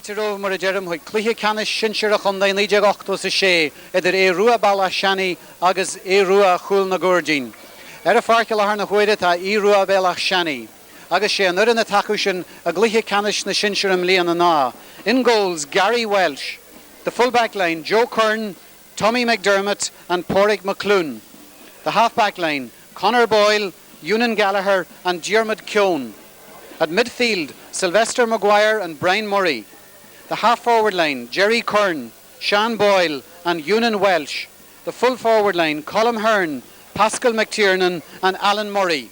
Tiro Murajerum, who Clehe Canis Shinshira Honda in Ija Octo Sashay, either Rua Ballashani, Agus Rua Hul Nagurjin. Erafarkil Harna Huedita, Rua Ballashani. Agus she another in the Takushin, a Clehe Canis Shinshira Leonana. In goals, Gary Welsh. The full-back line, Joe Kern, Tommy McDermott and Porrick McClune. The half-back line, Conor Boyle, Ewan Gallagher and Dermot Keown. At midfield, Sylvester Maguire and Brian Murray. The half-forward line, Jerry Kern, Sean Boyle and Ewan Welsh. The full-forward line, Colm Hearn, Pascal McTiernan and Alan Murray.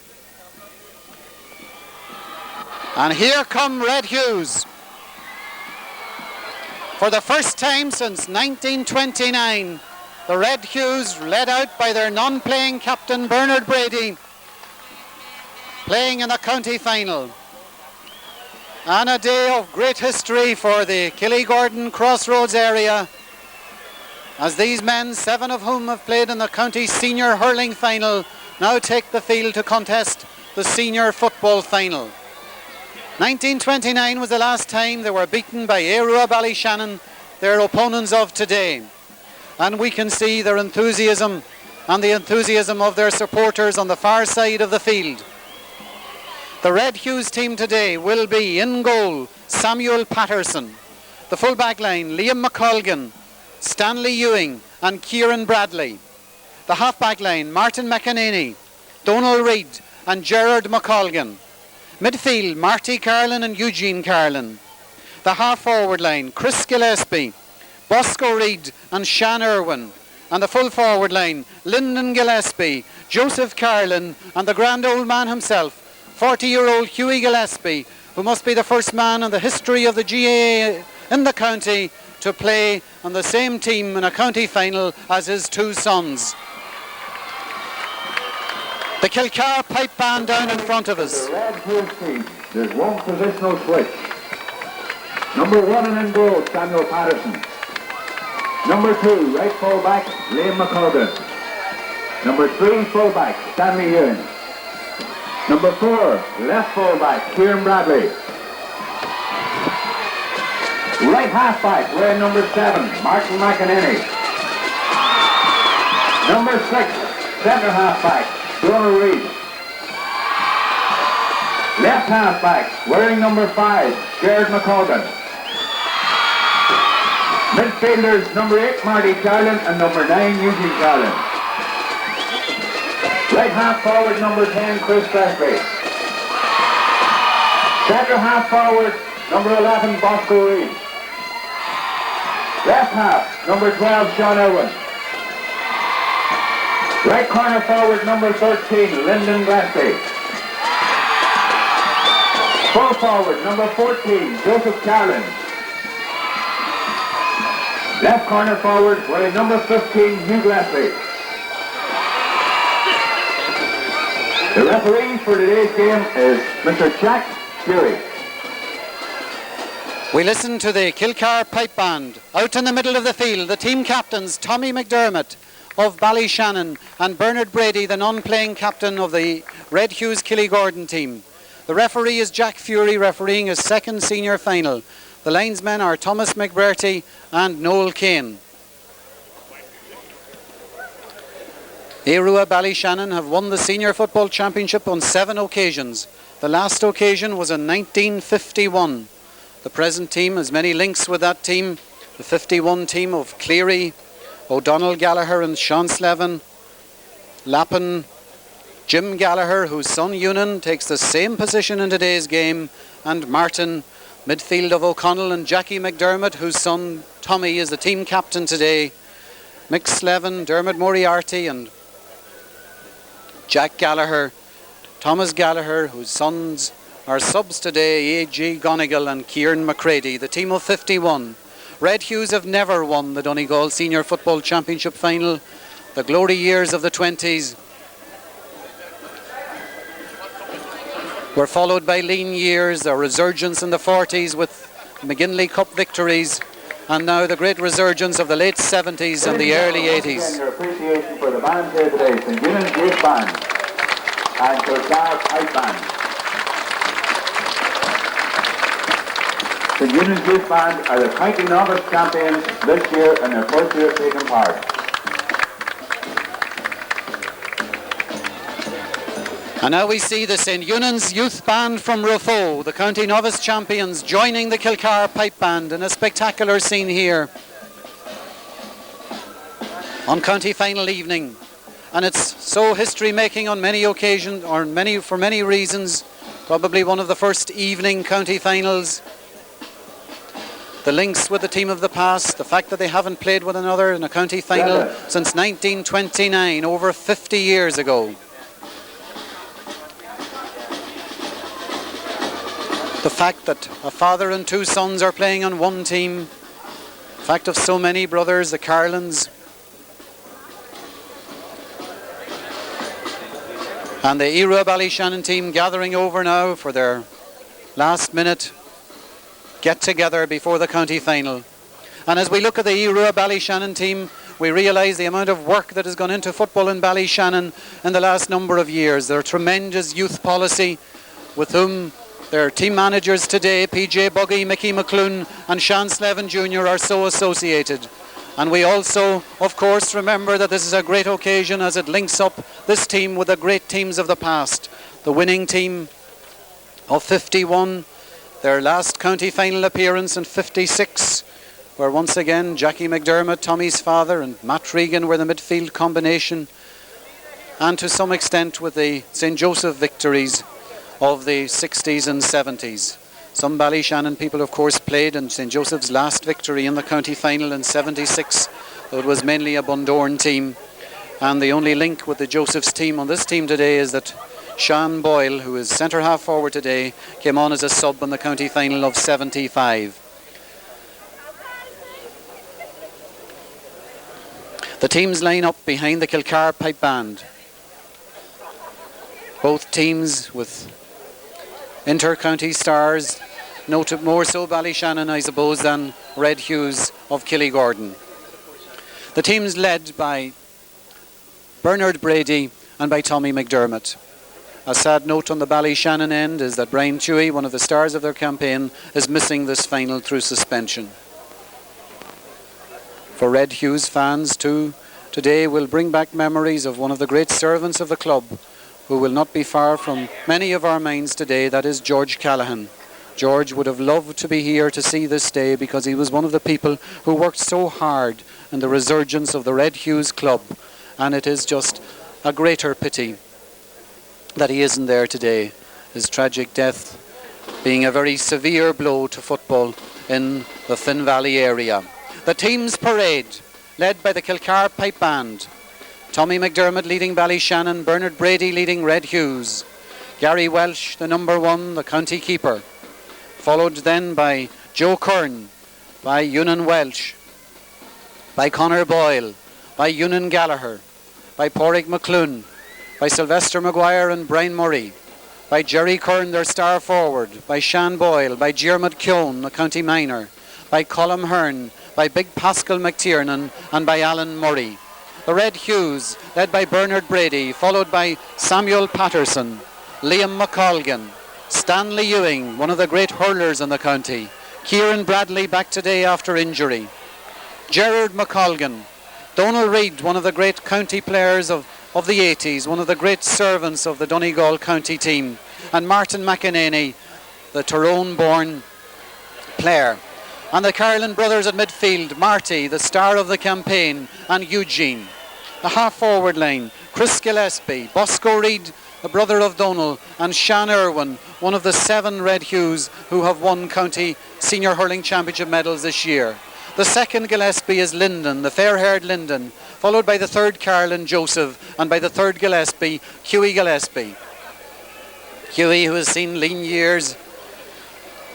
And here come Red Hughes. For the first time since 1929, the Red Hughes, led out by their non-playing captain Bernard Brady, playing in the county final. And a day of great history for the Killygordon Crossroads area, as these men, 7 of whom have played in the county senior hurling final, now take the field to contest the senior football final. 1929 was the last time they were beaten by Arua Ballyshannon, their opponents of today. And we can see their enthusiasm and the enthusiasm of their supporters on the far side of the field. The Red Hughes team today will be in goal, Samuel Patterson. The full-back line, Liam McColgan, Stanley Ewing and Kieran Bradley. The half-back line, Martin McEnany, Donald Reid and Gerard McColgan. Midfield, Marty Carlin and Eugene Carlin. The half-forward line, Chris Gillespie, Bosco Reid and Shan Irwin. And the full-forward line, Lyndon Gillespie, Joseph Carlin and the grand old man himself, 40-year-old Hughie Gillespie, who must be the first man in the history of the GAA in the county to play on the same team in a county final as his 2 sons. The Kilcar pipe band down in front of us. The Red Hughes team, there's one positional switch. Number 1 in goal, Samuel Patterson. Number 2, right full-back, Liam McColgan. Number 3, full-back, Stanley Ewing. Number 4, left full-back, Kieran Bradley. Right half-back, wearing number 7, Martin McEnany. Number 6, centre half-back, Donald Reid. Left half-back, wearing number 5, Gerard McColgan. Midfielders, number 8, Marty Carlin and number 9, Eugene Carlin. Right half forward, number 10, Chris Gillespie. Centre half forward, number 11, Bosco Reid. Left half, number 12, Sean Irwin. Right corner forward, number 13, Lyndon Gillespie. Full forward, number 14, Joseph Carlin. Left corner forward, wearing number 15, Hugh Gillespie. The referee for today's game is Mr. Jack Fury. We listen to the Kilcar pipe band. Out in the middle of the field, the team captains, Tommy McDermott of Ballyshannon and Bernard Brady, the non-playing captain of the Red Hughes Killygordon team. The referee is Jack Fury, refereeing his 2nd senior final. The linesmen are Thomas McBurty and Noel Kane. Arua Ballyshannon have won the Senior Football Championship on 7 occasions. The last occasion was in 1951. The present team has many links with that team. The 51 team of Cleary, O'Donnell Gallagher and Sean Slevin, Lappin, Jim Gallagher, whose son Ewan takes the same position in today's game, and Martin. Midfield of O'Connell and Jackie McDermott, whose son Tommy is the team captain today. Mick Slevin, Dermot Moriarty and Jack Gallagher, Thomas Gallagher, whose sons are subs today, A.G. Donegal and Kieran McCready, the team of 51. Red Hughes have never won the Donegal Senior Football Championship final. The glory years of the 20s were followed by lean years, a resurgence in the 40s with McGinley Cup victories, and now the great resurgence of the late 70s and the early 80s. Your appreciation for the band here today, St. Eunan's Youth Band and Kilcar Pipe Band. The Union's Youth Band are the county novice champions this year in their first year taking part. And now we see the St. Eunan's Youth Band from Rufo, the county novice champions, joining the Kilcar Pipe Band in a spectacular scene here on county final evening. And it's so history making on many occasions, or for many reasons. Probably one of the first evening county finals. The links with the team of the past, the fact that they haven't played with another in a county final since 1929, over 50 years ago. The fact that a father and two sons are playing on one team. The fact of so many brothers, the Carlins. And the ERUA Ballyshannon team gathering over now for their last minute get together before the county final. And as we look at the ERUA Ballyshannon team, we realise the amount of work that has gone into football in Ballyshannon in the last number of years. Their tremendous youth policy, with whom their team managers today, PJ Buggy, Mickey McClune and Sean Slevin Jr. are so associated. And we also, of course, remember that this is a great occasion as it links up this team with the great teams of the past. The winning team of 51, their last county final appearance in 56, where once again Jackie McDermott, Tommy's father, and Matt Regan were the midfield combination. And to some extent with the St. Joseph victories of the 60s and 70s. Some Ballyshannon people, of course, played in St. Joseph's last victory in the county final in 76, though it was mainly a Bundoran team. And the only link with the Joseph's team on this team today is that Sean Boyle, who is centre half forward today, came on as a sub in the county final of 75. The teams line up behind the Kilcar Pipe Band. Both teams with inter-county stars, noted more so Ballyshannon, I suppose, than Red Hues of Killygordon. The team's led by Bernard Brady and by Tommy McDermott. A sad note on the Ballyshannon end is that Brian Tuohy, one of the stars of their campaign, is missing this final through suspension. For Red Hues fans too, today will bring back memories of one of the great servants of the club, who will not be far from many of our minds today, that is George Callahan. George would have loved to be here to see this day because he was one of the people who worked so hard in the resurgence of the Red Hues Club, and it is just a greater pity that he isn't there today. His tragic death being a very severe blow to football in the Finn Valley area. The team's parade, led by the Kilcar Pipe Band. Tommy McDermott leading Ballyshannon, Bernard Brady leading Red Hues, Gary Welsh, the number one, the county keeper, followed then by Joe Kern, by Ewan Welsh, by Conor Boyle, by Ewan Gallagher, by Pádraig McClune, by Sylvester Maguire and Brian Murray, by Jerry Kern, their star forward, by Sean Boyle, by Diarmuid Keown, the county minor, by Colm Hearn, by Big Pascal McTiernan and by Alan Murray. The Red Hues, led by Bernard Brady, followed by Samuel Patterson, Liam McColgan, Stanley Ewing, one of the great hurlers in the county, Kieran Bradley back today after injury, Gerard McColgan, Donal Reid, one of the great county players of the 80s, one of the great servants of the Donegal county team, and Martin McEnany, the Tyrone-born player. And the Carlin brothers at midfield, Marty, the star of the campaign, and Eugene. The half-forward line, Chris Gillespie, Bosco Reid, the brother of Donal, and Sean Irwin, one of the 7 Red Hues who have won county senior hurling championship medals this year. The second Gillespie is Lyndon, the fair-haired Lyndon, followed by the third Carlin, Joseph, and by the third Gillespie, Hughie Gillespie. Hughie, who has seen lean years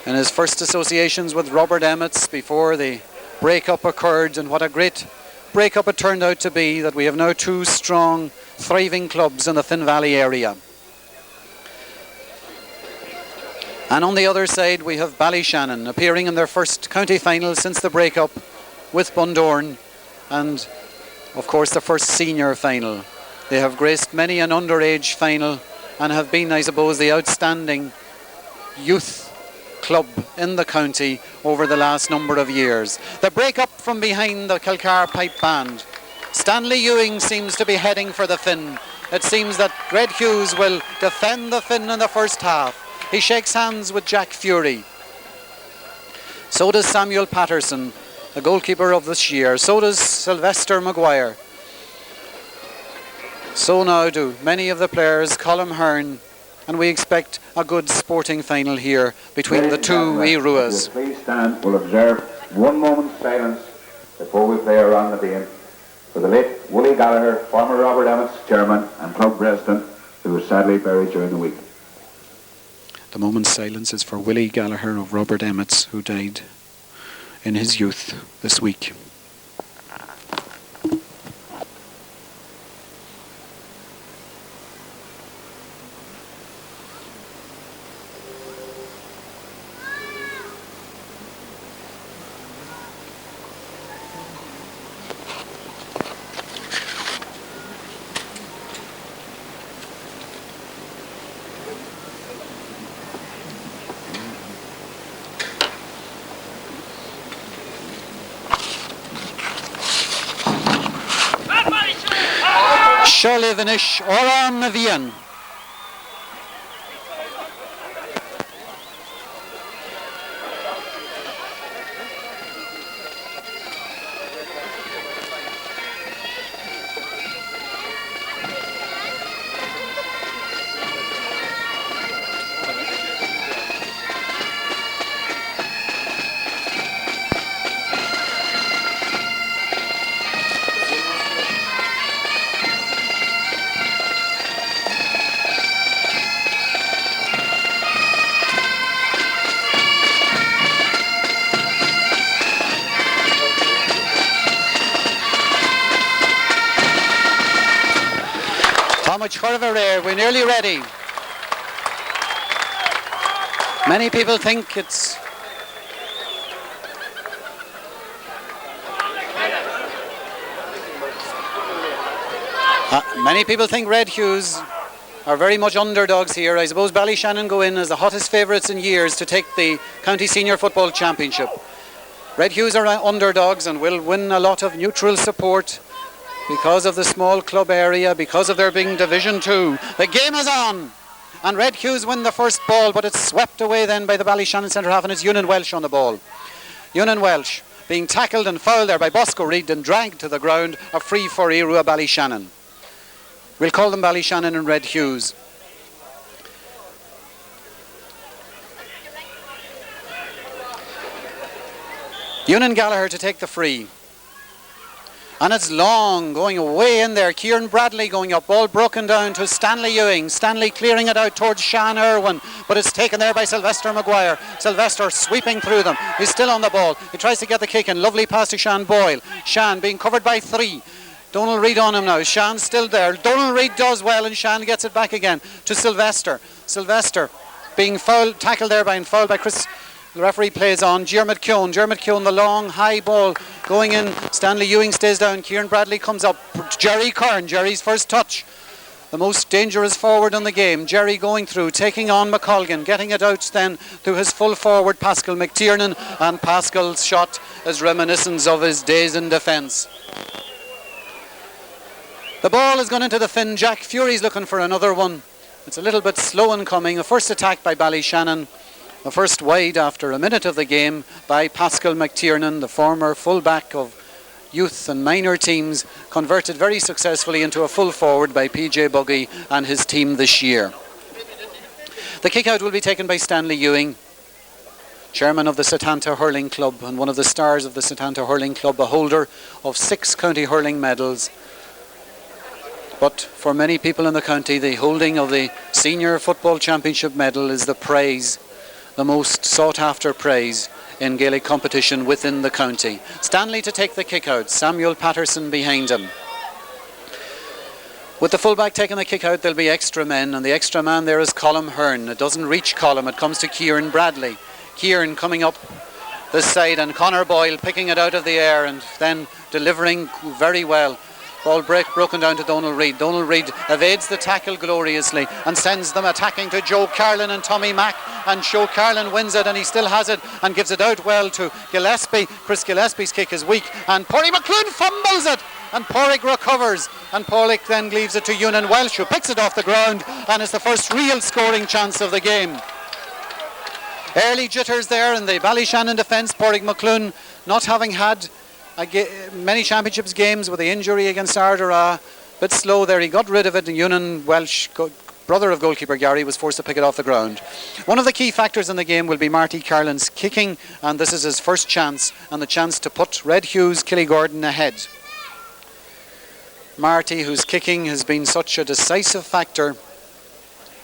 in his first associations with Robert Emmets before the breakup occurred, and what a great breakup it turned out to be, that we have now 2 strong, thriving clubs in the Finn Valley area. And on the other side we have Ballyshannon appearing in their first county final since the breakup with Bundoran, and of course the first senior final. They have graced many an underage final and have been, I suppose, the outstanding youth club in the county over the last number of years. The break up from behind the Kilcar pipe band. Stanley Ewing seems to be heading for the Finn. It seems that Red Hughes will defend the Finn in the first half. He shakes hands with Jack Fury. So does Samuel Patterson, the goalkeeper of this year. So does Sylvester Maguire. So now do many of the players, Colm Hearn, and we expect a good sporting final here between the two RUAS. Please stand, we'll observe 1 moment's silence before we play a round of the game for the late Willie Gallagher, former Robert Emmett's chairman and club president, who was sadly buried during the week. The moment's silence is for Willie Gallagher of Robert Emmett's, who died in his youth this week. Shirley Vinish, Oran Navian. We're nearly ready. Many people think it's Red Hughes are very much underdogs here. I suppose Ballyshannon go in as the hottest favourites in years to take the County Senior Football Championship. Red Hughes are underdogs and will win a lot of neutral support because of the small club area, because of their being Division 2. The game is on, and Red Hughes win the first ball, but it's swept away then by the Ballyshannon centre half, and it's Ewan Welsh on the ball. Ewan Welsh being tackled and fouled there by Bosco Reid and dragged to the ground. A free for Irua Ballyshannon. We'll call them Ballyshannon and Red Hughes. Ewan Gallagher to take the free. And it's long, going away in there. Kieran Bradley going up, ball broken down to Stanley Ewing. Stanley clearing it out towards Sean Irwin, but it's taken there by Sylvester Maguire. Sylvester sweeping through them. He's still on the ball. He tries to get the kick in. Lovely pass to Sean Boyle. Sean being covered by 3. Donald Reid on him now. Sean's still there. Donald Reid does well, and Sean gets it back again to Sylvester. Sylvester being fouled, tackled there by and fouled by Chris. The referee plays on. Dermot Keown, the long high ball going in. Stanley Ewing stays down. Kieran Bradley comes up. Jerry Kern, Jerry's first touch. The most dangerous forward in the game. Jerry going through, taking on McColgan, getting it out then to his full forward Pascal McTiernan, and Pascal's shot is reminiscent of his days in defence. The ball has gone into the Finn. Jack Fury's looking for another one. It's a little bit slow in coming. A first attack by Ballyshannon. The first wide after a minute of the game by Pascal McTiernan, the former full-back of youth and minor teams, converted very successfully into a full forward by PJ Buggy and his team this year. The kick-out will be taken by Stanley Ewing, chairman of the Setanta Hurling Club and one of the stars of the Setanta Hurling Club, a holder of 6 county hurling medals. But for many people in the county, the holding of the Senior Football Championship medal is the prize, the most sought after prize in Gaelic competition within the county. Stanley to take the kick out, Samuel Patterson behind him. With the fullback taking the kick out, there'll be extra men, and the extra man there is Colm Hearn. It doesn't reach Colm, it comes to Kieran Bradley. Kieran coming up this side, and Conor Boyle picking it out of the air and then delivering very well Ball broken down to Donal Reid. Donal Reid evades the tackle gloriously and sends them attacking to Joe Carlin and Tommy Mack, and Joe Carlin wins it, and he still has it and gives it out well to Gillespie. Chris Gillespie's kick is weak, and Pádraig McClune fumbles it, and Pádraig recovers, and Pádraig then leaves it to Ewan Welsh, who picks it off the ground, and is the first real scoring chance of the game. Early jitters there in the Ballyshannon defence. Pádraig McClune not having had many championships games with the injury against Ardara, bit slow there. He got rid of it, and Ewan Welsh, brother of goalkeeper Gary, was forced to pick it off the ground. One of the key factors in the game will be Marty Carlin's kicking, and this is his first chance, and the chance to put Red Hugh's Killygordon ahead. Marty, whose kicking has been such a decisive factor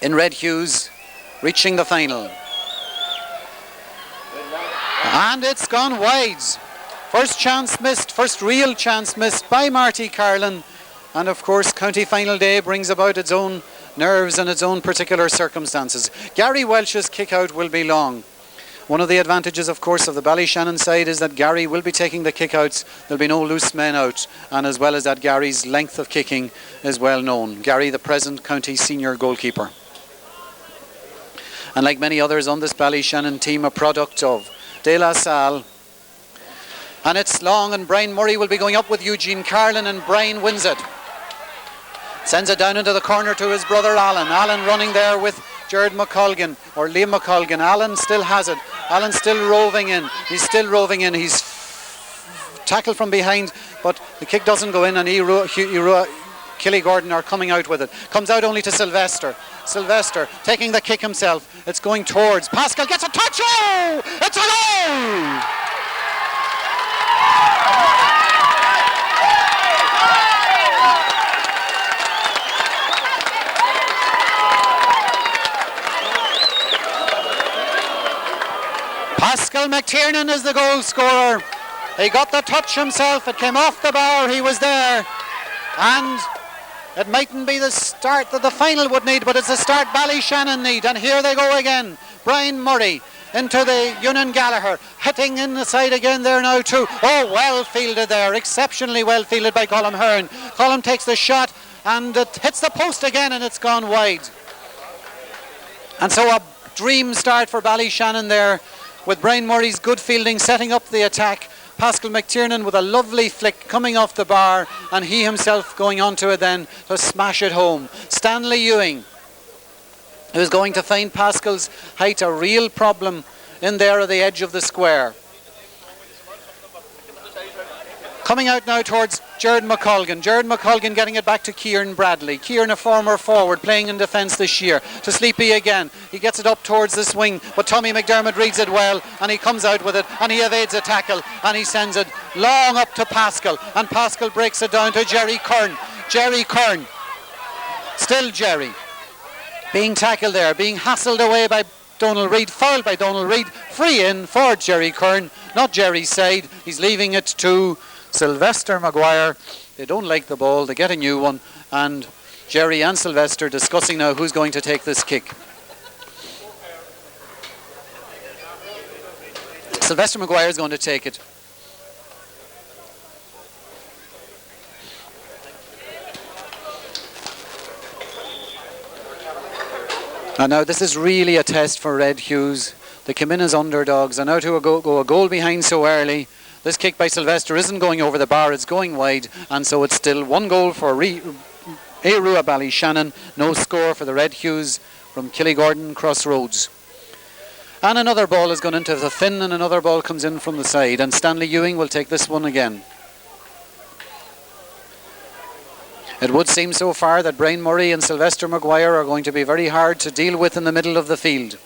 in Red Hugh's reaching the final. And it's gone wide. First chance missed, first real chance missed by Marty Carlin. And of course, county final day brings about its own nerves and its own particular circumstances. Gary Welsh's kick out will be long. One of the advantages, of course, of the Ballyshannon side is that Gary will be taking the kick outs. There'll be no loose men out. And as well as that, Gary's length of kicking is well known. Gary, the present county senior goalkeeper. And like many others on this Ballyshannon team, a product of De La Salle. And it's long, and Brian Murray will be going up with Eugene Carlin, and Brian wins it. Sends it down into the corner to his brother Alan. Alan running there with Jared McColgan, or Liam McColgan. Alan still has it. Alan still roving in. He's still roving in. He's tackled from behind, but the kick doesn't go in, and Killygordon are coming out with it. Comes out only to Sylvester. Sylvester taking the kick himself. It's going towards. Pascal gets a touch. Oh! It's a goal! Pascal McTiernan is the goal scorer. He got the touch himself. It came off the bar. He was there. And it mightn't be the start that the final would need, but it's the start Ballyshannon need. And here they go again. Brian Murray into the Ewan Gallagher, hitting in the side again there now too. Oh, well fielded there, exceptionally well fielded by Colm Hearn. Colm takes the shot, and it hits the post again, and it's gone wide. And so a dream start for Ballyshannon there, with Brian Murray's good fielding setting up the attack. Pascal McTiernan with a lovely flick coming off the bar, and he himself going onto it then to smash it home. Stanley Ewing, who's going to find Pascal's height a real problem in there at the edge of the square. Coming out now towards Jared McColgan. Jared McColgan getting it back to Kieran Bradley. Kieran, a former forward, playing in defence this year. To Sleepy again. He gets it up towards the swing, but Tommy McDermott reads it well, and he comes out with it, and he evades a tackle, and he sends it long up to Pascal, and Pascal breaks it down to Jerry Kern. Jerry Kern. Still Jerry. Being tackled there, being hassled away by Donal Reid, fouled by Donal Reid. Free in for Jerry Kern, not Jerry's side. He's leaving it to Sylvester Maguire. They don't like the ball, they get a new one, and Jerry and Sylvester discussing now who's going to take this kick. Sylvester Maguire is going to take it. And now this is really a test for Red Hughs. They come in as underdogs, and now to go a goal behind so early. This kick by Sylvester isn't going over the bar, it's going wide, and so it's still one goal for RUA Ballyshannon, no score for the Red Hughs from Killygordon Crossroads. And another ball has gone into the thin, and another ball comes in from the side, and Stanley Ewing will take this one again. It would seem so far that Brian Murray and Sylvester Maguire are going to be very hard to deal with in the middle of the field.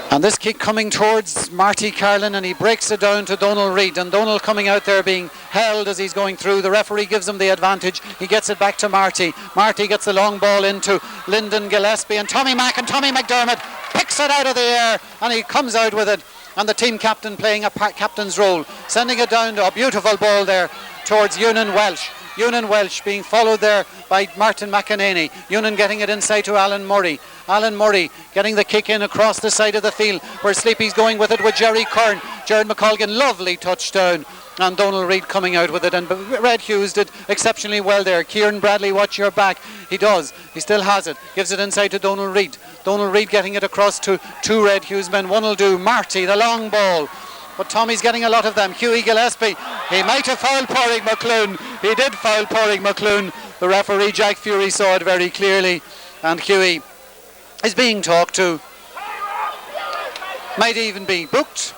And this kick coming towards Marty Carlin, and he breaks it down to Donal Reid, and Donal coming out there being held as he's going through. The referee gives him the advantage. He gets it back to Marty. Marty gets the long ball into Lyndon Gillespie, and Tommy Mack, and Tommy McDermott picks it out of the air, and he comes out with it, and the team captain playing a captain's role, sending it down to a beautiful ball there towards Ewan Welsh. Ewan Welsh being followed there by Martin McEnany. Ewan getting it inside to Alan Murray. Alan Murray getting the kick in across the side of the field where Sleepy's going with it with Jerry Kern. Jared McColgan, lovely touchdown. And Donald Reid coming out with it, and Red Hughes did exceptionally well there. Kieran Bradley, watch your back. He does, he still has it, gives it inside to Donald Reid. Donald Reid getting it across to two Red Hughes men. One will do, Marty, the long ball, but Tommy's getting a lot of them. Hughie Gillespie, he might have fouled Pádraig McClune. He did foul Pádraig McClune. The referee Jack Fury saw it very clearly, and Hughie is being talked to, might even be booked.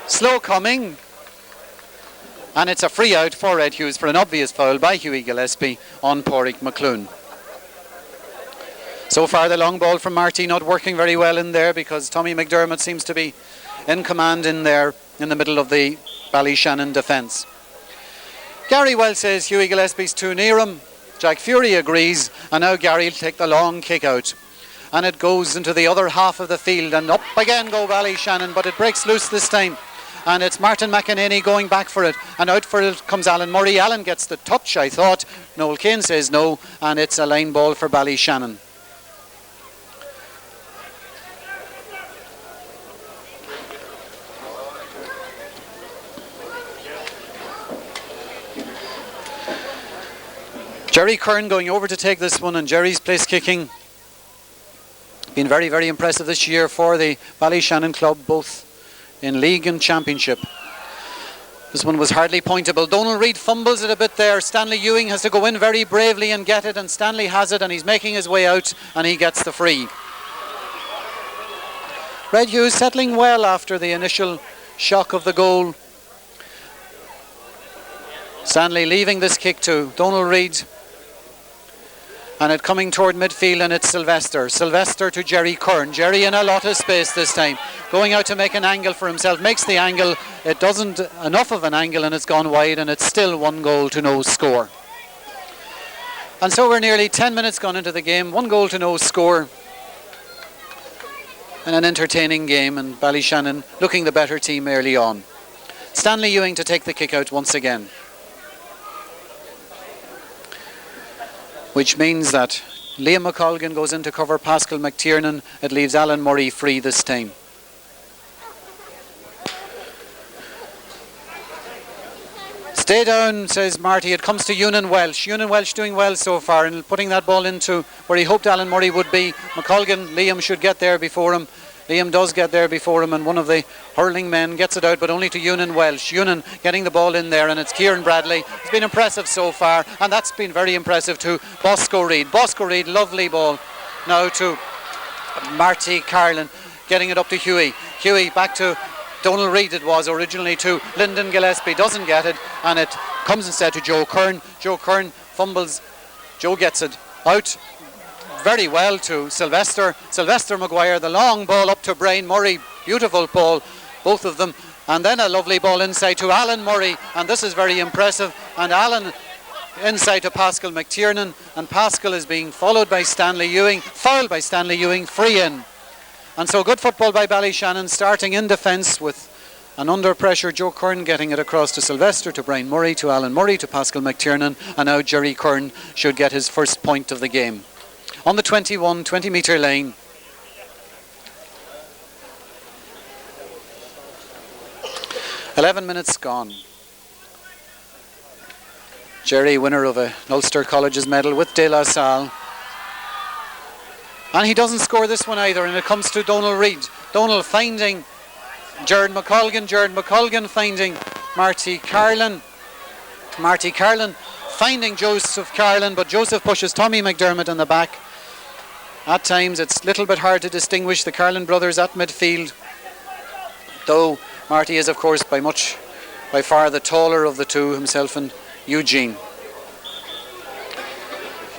Slow coming, and it's a free out for Red Hughes for an obvious foul by Hughie Gillespie on Pádraig McClune. So far the long ball from Marty not working very well in there, because Tommy McDermott seems to be in command in there in the middle of the Ballyshannon defence. Gary Well says Hughie Gillespie's too near him. Jack Fury agrees, and now Gary will take the long kick out. And it goes into the other half of the field, and up again go Ballyshannon, but it breaks loose this time. And it's Martin McEnany going back for it, and out for it comes Alan Murray. Alan gets the touch, I thought. Noel Kane says no, and it's a line ball for Ballyshannon. Jerry Kern going over to take this one, and Jerry's place kicking been very, very impressive this year for the Ballyshannon club, both in league and championship. This one was hardly pointable. Donald Reid fumbles it a bit there. Stanley Ewing has to go in very bravely and get it, and Stanley has it, and he's making his way out, and he gets the free. Red Hughes settling well after the initial shock of the goal. Stanley leaving this kick to Donald Reid, and it coming toward midfield, and it's Sylvester. Sylvester to Jerry Kern. Jerry in a lot of space this time, going out to make an angle for himself. Makes the angle. It doesn't enough of an angle, and it's gone wide, and it's still 1-0 score. And so we're nearly 10 minutes gone into the game. 1-0 score. And an entertaining game, and Ballyshannon looking the better team early on. Stanley Ewing to take the kick out once again, which means that Liam McColgan goes in to cover Pascal McTiernan. It leaves Alan Murray free this time. Stay down, says Marty. It comes to Ewan Welsh. Ewan Welsh doing well so far and putting that ball into where he hoped Alan Murray would be. McColgan, Liam should get there before him. Liam does get there before him, and one of the hurling men gets it out, but only to Ewan Welsh. Ewan getting the ball in there, and it's Kieran Bradley. It's been impressive so far, and that's been very impressive to Bosco Reid. Bosco Reid, lovely ball now to Marty Carlin, getting it up to Hughie. Hughie back to Donald Reid, it was originally to Lyndon Gillespie, doesn't get it, and it comes instead to Joe Kern. Joe Kern fumbles, Joe gets it out very well to Sylvester Maguire, the long ball up to Brian Murray, beautiful ball, both of them, and then a lovely ball inside to Alan Murray, and this is very impressive, and Alan inside to Pascal McTiernan, and Pascal is being followed by Stanley Ewing, fouled by Stanley Ewing, free in. And so good football by Ballyshannon, starting in defence with an under pressure Joe Kern getting it across to Sylvester, to Brian Murray, to Alan Murray, to Pascal McTiernan, and now Jerry Kern should get his first point of the game. On the 20 metre line. "11 minutes gone. Jerry, winner of an Ulster College's medal with De La Salle. And he doesn't score this one either, and it comes to Donald Reid. Donald finding Jared McColgan. Jared McColgan finding Marty Carlin. Marty Carlin finding Joseph Carlin, but Joseph pushes Tommy McDermott in the back. At times it's a little bit hard to distinguish the Carlin brothers at midfield, though Marty is of course by far the taller of the two, himself and Eugene.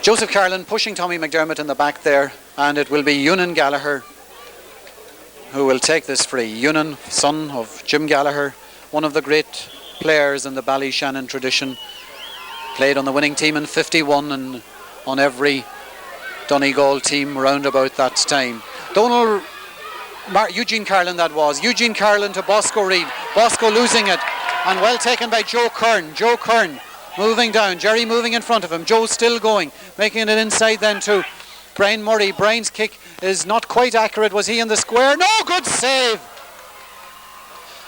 Joseph Carlin pushing Tommy McDermott in the back there, and it will be Ewan Gallagher who will take this free. Ewan, son of Jim Gallagher, one of the great players in the Ballyshannon tradition, played on the winning team in 51 and on every Donegal team round about that time. Eugene Carlin that was. Eugene Carlin to Bosco Reid. Bosco losing it, and well taken by Joe Kern. Joe Kern moving down. Jerry moving in front of him. Joe still going, making it inside then to Brian Murray. Brian's kick is not quite accurate. Was he in the square? No, good save.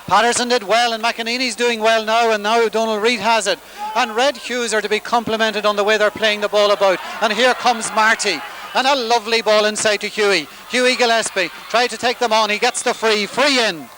Patterson did well, and McEnany's doing well now, and now Donald Reid has it. And Red Hughes are to be complimented on the way they're playing the ball about. And here comes Marty. And a lovely ball inside to Hughie. Hughie Gillespie tried to take them on. He gets the free in.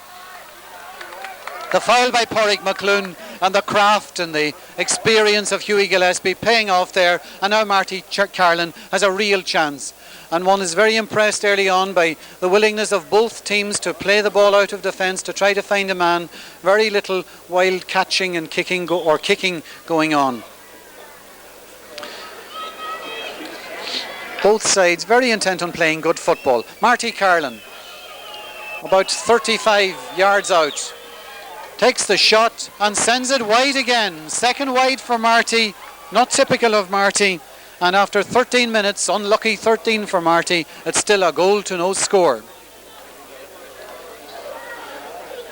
The foul by Porrick McClune, and the craft and the experience of Hughie Gillespie paying off there. And now Marty Carlin has a real chance. And one is very impressed early on by the willingness of both teams to play the ball out of defence, to try to find a man. Very little wild catching and kicking going on. Both sides very intent on playing good football. Marty Carlin, about 35 yards out, takes the shot and sends it wide again. Second wide for Marty, not typical of Marty. And after 13 minutes, unlucky 13 for Marty, it's still a goal to no score.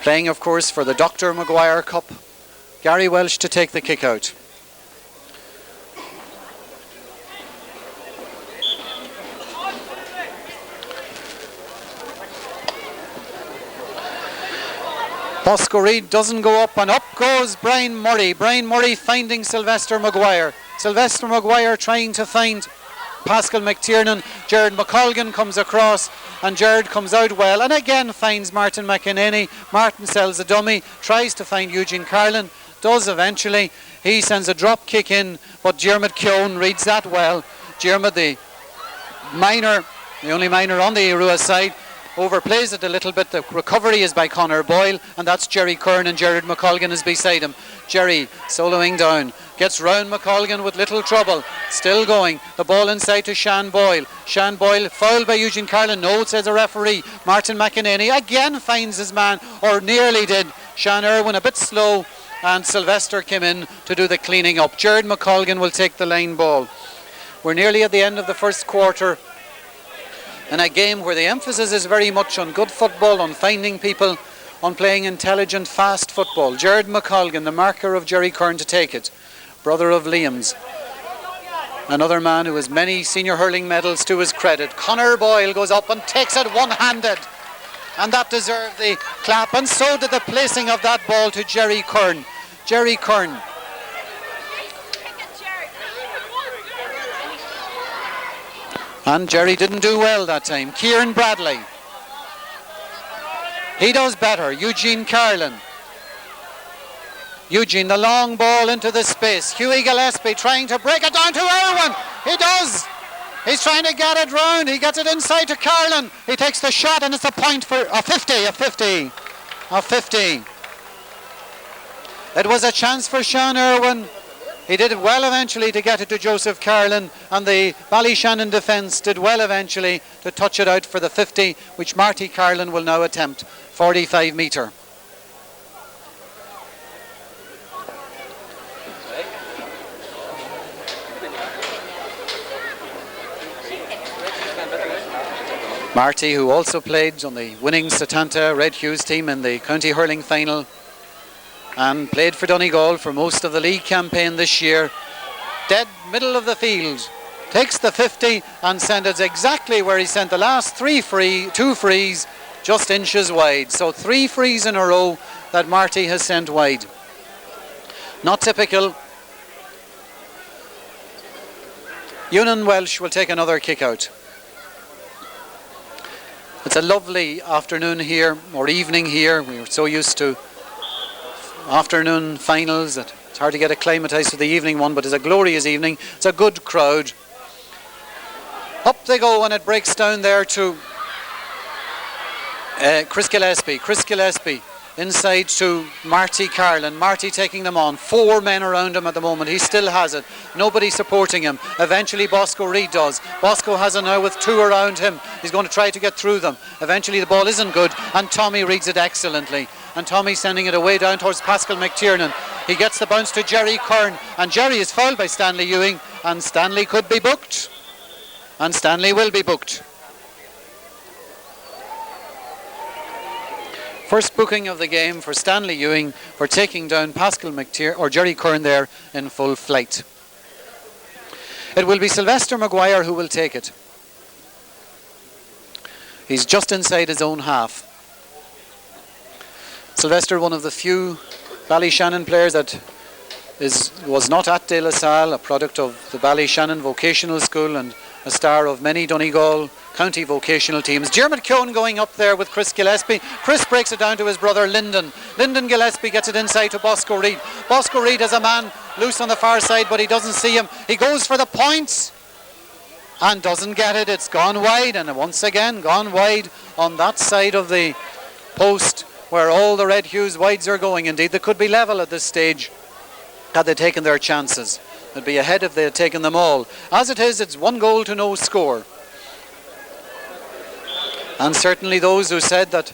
Playing, of course, for the Dr. Maguire Cup, Gary Welsh to take the kick out. Bosco Reid doesn't go up, and up goes Brian Murray. Brian Murray finding Sylvester Maguire. Sylvester Maguire trying to find Pascal McTiernan. Jared McColgan comes across, and Jared comes out well and again finds Martin McEnany. Martin sells a dummy, tries to find Eugene Carlin, does eventually. He sends a drop kick in, but Diarmuid Keown reads that well. Diarmuid, the only minor on the RUAS side, overplays it a little bit. The recovery is by Conor Boyle, and that's Jerry Kern, and Jared McColgan is beside him. Jerry soloing down, gets round McColgan with little trouble, still going. The ball inside to Sean Boyle. Sean Boyle fouled by Eugene Carlin. No, says the referee. Martin McEnany again finds his man, or nearly did. Sean Irwin a bit slow, and Sylvester came in to do the cleaning up. Jared McColgan will take the line ball. We're nearly at the end of the first quarter, in a game where the emphasis is very much on good football, on finding people, on playing intelligent, fast football. Jared McColgan, the marker of Jerry Kern, to take it. Brother of Liam's. Another man who has many senior hurling medals to his credit. Conor Boyle goes up and takes it one-handed. And that deserved the clap. And so did the placing of that ball to Jerry Kern. Jerry Kern. And Jerry didn't do well that time. Kieran Bradley. He does better. Eugene Carlin. Eugene, the long ball into the space. Hughie Gillespie trying to break it down to Irwin. He does. He's trying to get it round. He gets it inside to Carlin. He takes the shot, and it's a point for a 50. It was a chance for Sean Irwin. He did it well eventually to get it to Joseph Carlin, and the Ballyshannon defence did well eventually to touch it out for the 50, which Marty Carlin will now attempt. 45 metre. Marty, who also played on the winning Setanta Red Hughes team in the county hurling final, and played for Donegal for most of the league campaign this year. Dead middle of the field, takes the 50 and sends it exactly where he sent the last two frees, just inches wide. So 3 frees in a row that Marty has sent wide. Not typical. Ewan Welsh will take another kick out. It's a lovely afternoon here, or evening here. We are so used to afternoon finals that it's hard to get acclimatized to the evening one, but it's a glorious evening. It's a good crowd. Up they go, and it breaks down there to Chris Gillespie. Chris Gillespie inside to Marty Carlin. Marty taking them on. 4 men around him at the moment. He still has it. Nobody supporting him. Eventually Bosco Reid does. Bosco has it now with 2 around him. He's going to try to get through them. Eventually the ball isn't good, and Tommy reads it excellently. And Tommy sending it away down towards Pascal McTiernan. He gets the bounce to Jerry Kern, and Jerry is fouled by Stanley Ewing, and Stanley could be booked. And Stanley will be booked. First booking of the game for Stanley Ewing for taking down Pascal McTeer or Jerry Kern there in full flight. It will be Sylvester Maguire who will take it. He's just inside his own half. Sylvester, one of the few Ballyshannon players that was not at De La Salle, a product of the Ballyshannon Vocational School and a star of many Donegal county vocational teams. Dermot Keown going up there with Chris Gillespie. Chris breaks it down to his brother Lyndon. Lyndon Gillespie gets it inside to Bosco Reid. Bosco Reid has a man loose on the far side, but he doesn't see him. He goes for the point and doesn't get it. It's gone wide, and once again gone wide on that side of the post where all the Red Hues wides are going. Indeed, they could be level at this stage had they taken their chances. They'd be ahead if they had taken them all. As it is, it's 1 goal to no score. And certainly those who said that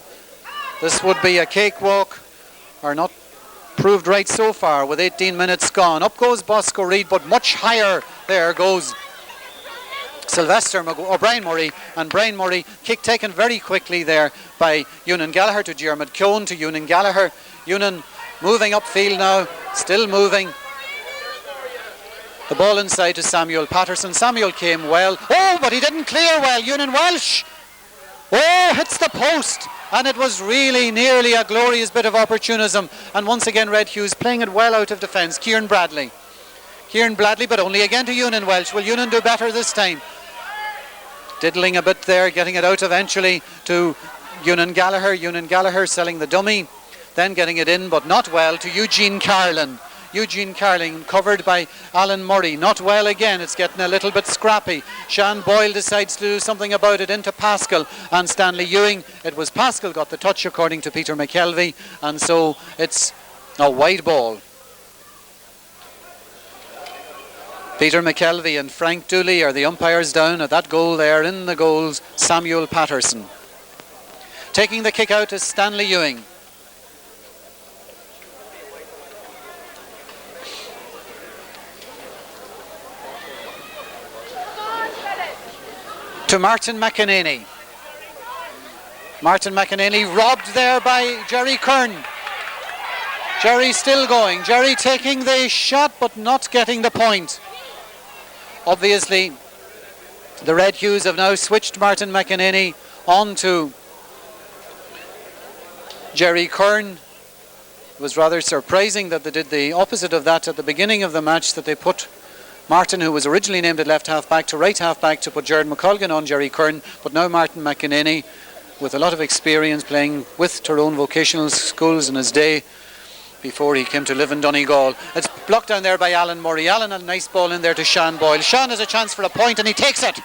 this would be a cakewalk are not proved right so far with 18 minutes gone. Up goes Bosco Reid, but much higher there goes Sylvester Brian Murray, and Brian Murray kick taken very quickly there by Ewan Gallagher to Dermot Keown to Ewan Gallagher. Ewan moving upfield now, still moving. The ball inside to Samuel Patterson. Samuel came well. Oh, but he didn't clear well. Ewan Welsh. Oh, hits the post. And it was really nearly a glorious bit of opportunism. And once again, Red Hues playing it well out of defence. Kieran Bradley, but only again to Ewan Welsh. Will Ewan do better this time? Diddling a bit there, getting it out eventually to Ewan Gallagher. Ewan Gallagher selling the dummy. Then getting it in, but not well, to Eugene Carlin. Eugene Carling covered by Alan Murray. Not well again. It's getting a little bit scrappy. Sean Boyle decides to do something about it into Pascal and Stanley Ewing. It was Pascal got the touch according to Peter McKelvey, and so it's a wide ball. Peter McKelvey and Frank Dooley are the umpires down at that goal there. In the goals, Samuel Patterson. Taking the kick out is Stanley Ewing. To Martin McEnany. Martin McEnany robbed there by Jerry Kern. Jerry still going. Jerry taking the shot but not getting the point. Obviously, the Red Hues have now switched Martin McEnany on to Jerry Kern. It was rather surprising that they did the opposite of that at the beginning of the match, that they put Martin, who was originally named at left half back, to right half back to put Jared McColgan on Jerry Kern, but now Martin McEnany, with a lot of experience playing with Tyrone Vocational Schools in his day before he came to live in Donegal. It's blocked down there by Alan Murray. Alan had a nice ball in there to Sean Boyle. Sean has a chance for a point and he takes it.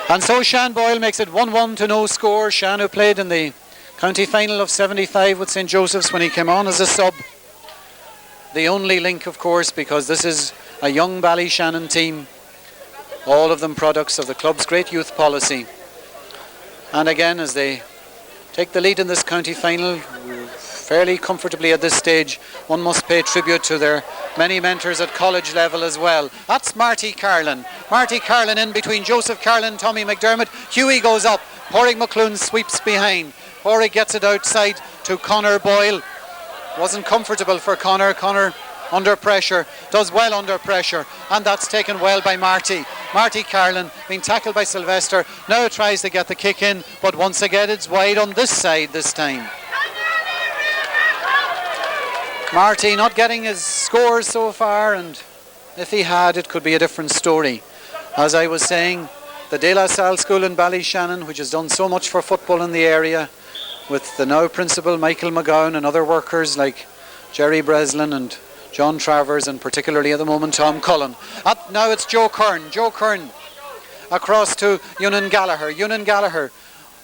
And so Sean Boyle makes it 1-1 to no score. Sean, who played in the county final of 75 with St. Joseph's when he came on as a sub. The only link, of course, because this is a young Ballyshannon team, all of them products of the club's great youth policy. And again, as they take the lead in this county final fairly comfortably at this stage, one must pay tribute to their many mentors at college level as well. That's Marty Carlin. Marty Carlin in between Joseph Carlin, Tommy McDermott. Hughie goes up. Pádraig McClune sweeps behind. Pádraig gets it outside to Conor Boyle. Wasn't comfortable for Conor. Conor under pressure, does well under pressure, and that's taken well by Marty. Marty Carlin being tackled by Sylvester, now tries to get the kick in, but once again it's wide on this side this time. Marty not getting his scores so far, and if he had, it could be a different story. As I was saying, the De La Salle School in Ballyshannon, which has done so much for football in the area, with the now principal Michael McGowan and other workers like Jerry Breslin and John Travers, and particularly at the moment Tom Cullen. Now it's Joe Kern. Joe Kern across to Ewan Gallagher. Ewan Gallagher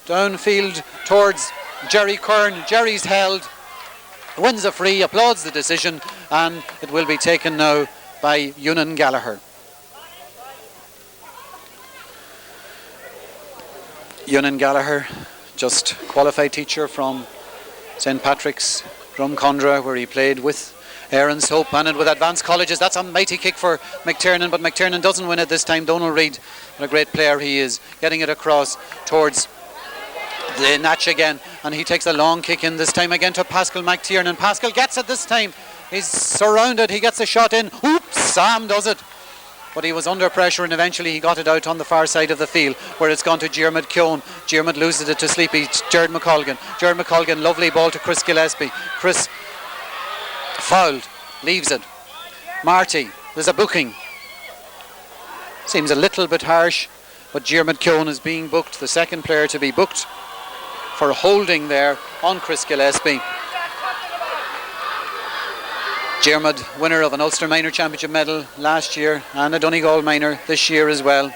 downfield towards Jerry Kern. Jerry's held, wins a free, applauds the decision, and it will be taken now by Ewan Gallagher. Ewan Gallagher, just qualified teacher from St. Patrick's, Drumcondra, where he played with Aaron's Hope, and with Advanced Colleges, that's a mighty kick for McTiernan, but McTiernan doesn't win it this time. Donal Reid, what a great player he is, getting it across towards the Natch again, and he takes a long kick in this time again to Pascal McTiernan. Pascal gets it this time, he's surrounded, he gets a shot in. Oops, Sam does it, but he was under pressure and eventually he got it out on the far side of the field where it's gone to Diarmuid Keown. Diarmuid loses it to Sleepy Jared McColgan, lovely ball to Chris Gillespie. Chris fouled, leaves it. Marty, there's a booking, seems a little bit harsh, but Diarmuid Keown is being booked, the second player to be booked for holding there on Chris Gillespie. Diarmuid, winner of an Ulster Minor Championship medal last year and a Donegal Minor this year as well,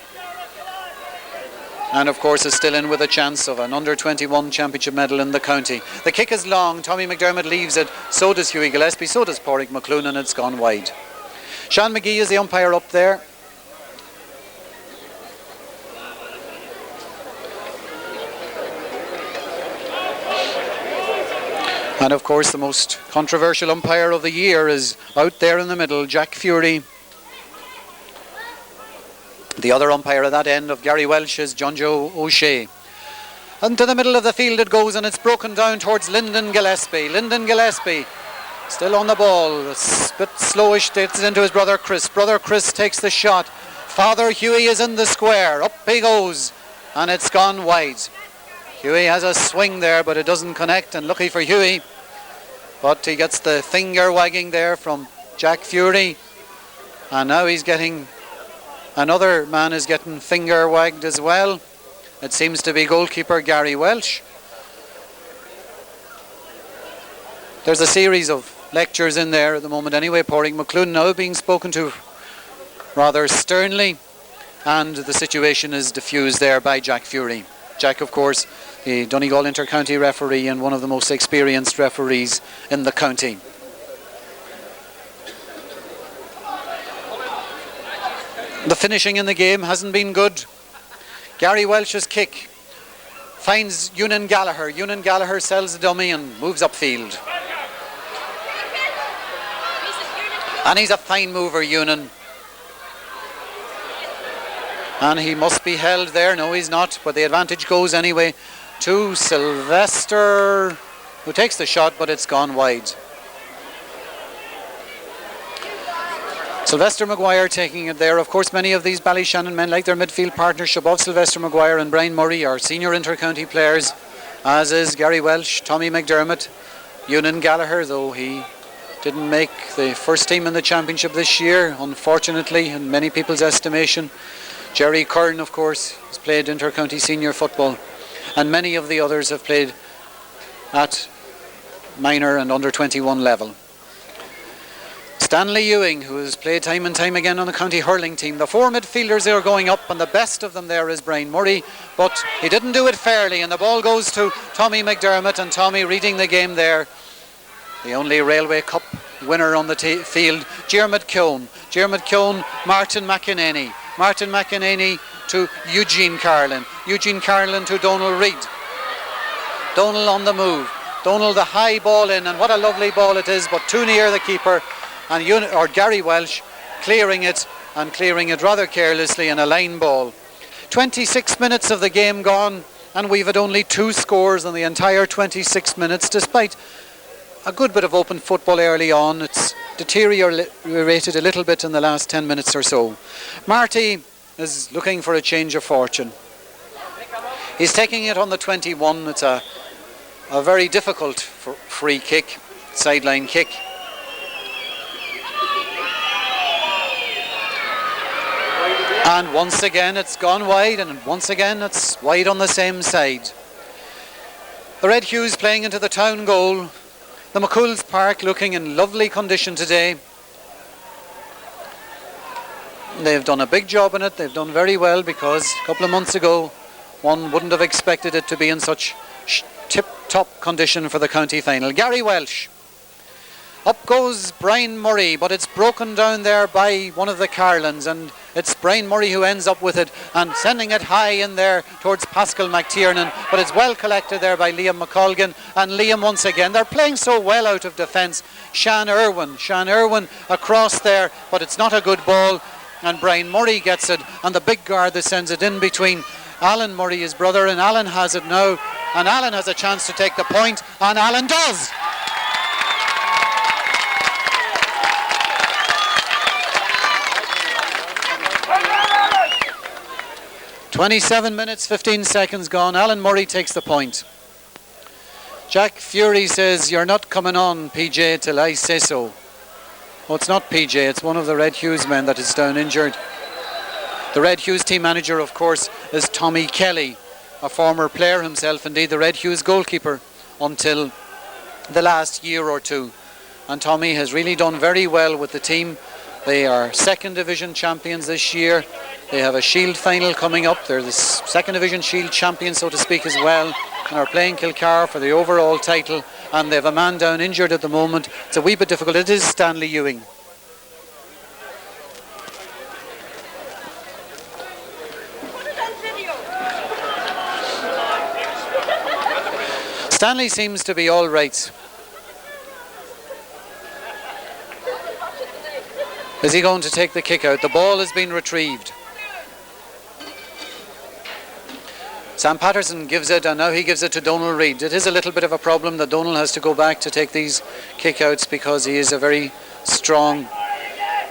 and of course is still in with a chance of an under 21 championship medal in the county. The kick is long, Tommy McDermott leaves it, so does Hughie Gillespie, so does Pádraig McClune, and it's gone wide. Sean McGee is the umpire up there. And of course the most controversial umpire of the year is out there in the middle, Jack Fury. The other umpire at that end of Gary Welsh is John Joe O'Shea. And to the middle of the field it goes, and it's broken down towards Lyndon Gillespie. Lyndon Gillespie still on the ball, a bit slowish, takes it into his brother Chris. Brother Chris takes the shot. Father Hughie is in the square, up he goes, and it's gone wide. Hughie has a swing there, but it doesn't connect, and lucky for Hughie. But he gets the finger wagging there from Jack Fury. And now he's getting, another man is getting finger wagged as well. It seems to be goalkeeper Gary Welsh. There's a series of lectures in there at the moment anyway. Pádraig McClune now being spoken to rather sternly. And the situation is diffused there by Jack Fury. Jack, of course, the Donegal Inter-County referee and one of the most experienced referees in the county. The finishing in the game hasn't been good. Gary Welsh's kick finds Ewan Gallagher. Ewan Gallagher sells the dummy and moves upfield. And he's a fine mover, Ewan. And he must be held there. No, he's not, but the advantage goes anyway to Sylvester, who takes the shot, but it's gone wide. Sylvester Maguire taking it there. Of course, many of these Ballyshannon men, like their midfield partnership of Sylvester Maguire and Brian Murray, are senior inter-county players, as is Gary Welsh, Tommy McDermott, Ewan Gallagher, though he didn't make the first team in the championship this year, unfortunately, in many people's estimation. Jerry Kern, of course, has played inter-county senior football, and many of the others have played at minor and under 21 level. Stanley Ewing, who has played time and time again on the county hurling team. The four midfielders are going up, and the best of them there is Brian Murray, but he didn't do it fairly, and the ball goes to Tommy McDermott, and Tommy reading the game there. The only Railway Cup winner on the field, Diarmuid Keown, Martin McEnany. Martin McEnany to Eugene Carlin to Donal Reid. Donal on the move. Donal the high ball in, and what a lovely ball it is, but too near the keeper, and Gary Welsh clearing it rather carelessly in a line ball. 26 minutes of the game gone, and we've had only 2 scores in the entire 26 minutes, despite a good bit of open football early on. It's deteriorated a little bit in the last 10 minutes or so. Marty is looking for a change of fortune. He's taking it on the 21. It's a very difficult free kick, sideline kick. And once again it's gone wide, and once again it's wide on the same side. The Red Hues playing into the town goal. The McCool's Park looking in lovely condition today. They've done a big job in it. They've done very well, because a couple of months ago one wouldn't have expected it to be in such tip-top condition for the county final. Gary Welsh. Up goes Brian Murray, but it's broken down there by one of the Carlins, and It's Brian Murray who ends up with it and sending it high in there towards Pascal McTiernan, but it's well collected there by Liam McColgan, and Liam once again, they're playing so well out of defence. Sean Irwin across there, but it's not a good ball, and Brian Murray gets it, and the big guard that sends it in between Alan Murray, his brother, and Alan has it now, and Alan has a chance to take the point, and Alan does. 27 minutes, 15 seconds gone. Alan Murray takes the point. Jack Fury says, "You're not coming on, PJ, till I say so." Oh, it's not PJ, it's one of the Red Hughes men that is down injured. The Red Hughes team manager, of course, is Tommy Kelly, a former player himself, indeed the Red Hughes goalkeeper until the last year or two. And Tommy has really done very well with the team. They are second division champions this year. They have a Shield final coming up. They're the second division Shield champions, so to speak, as well, and are playing Kilcar for the overall title. And they have a man down injured at the moment. It's a wee bit difficult. It is Stanley Ewing. Stanley seems to be all right. Is he going to take the kick out? The ball has been retrieved. Sam Patterson gives it, and now he gives it to Donal Reid. It is a little bit of a problem that Donal has to go back to take these kick-outs because he is a very strong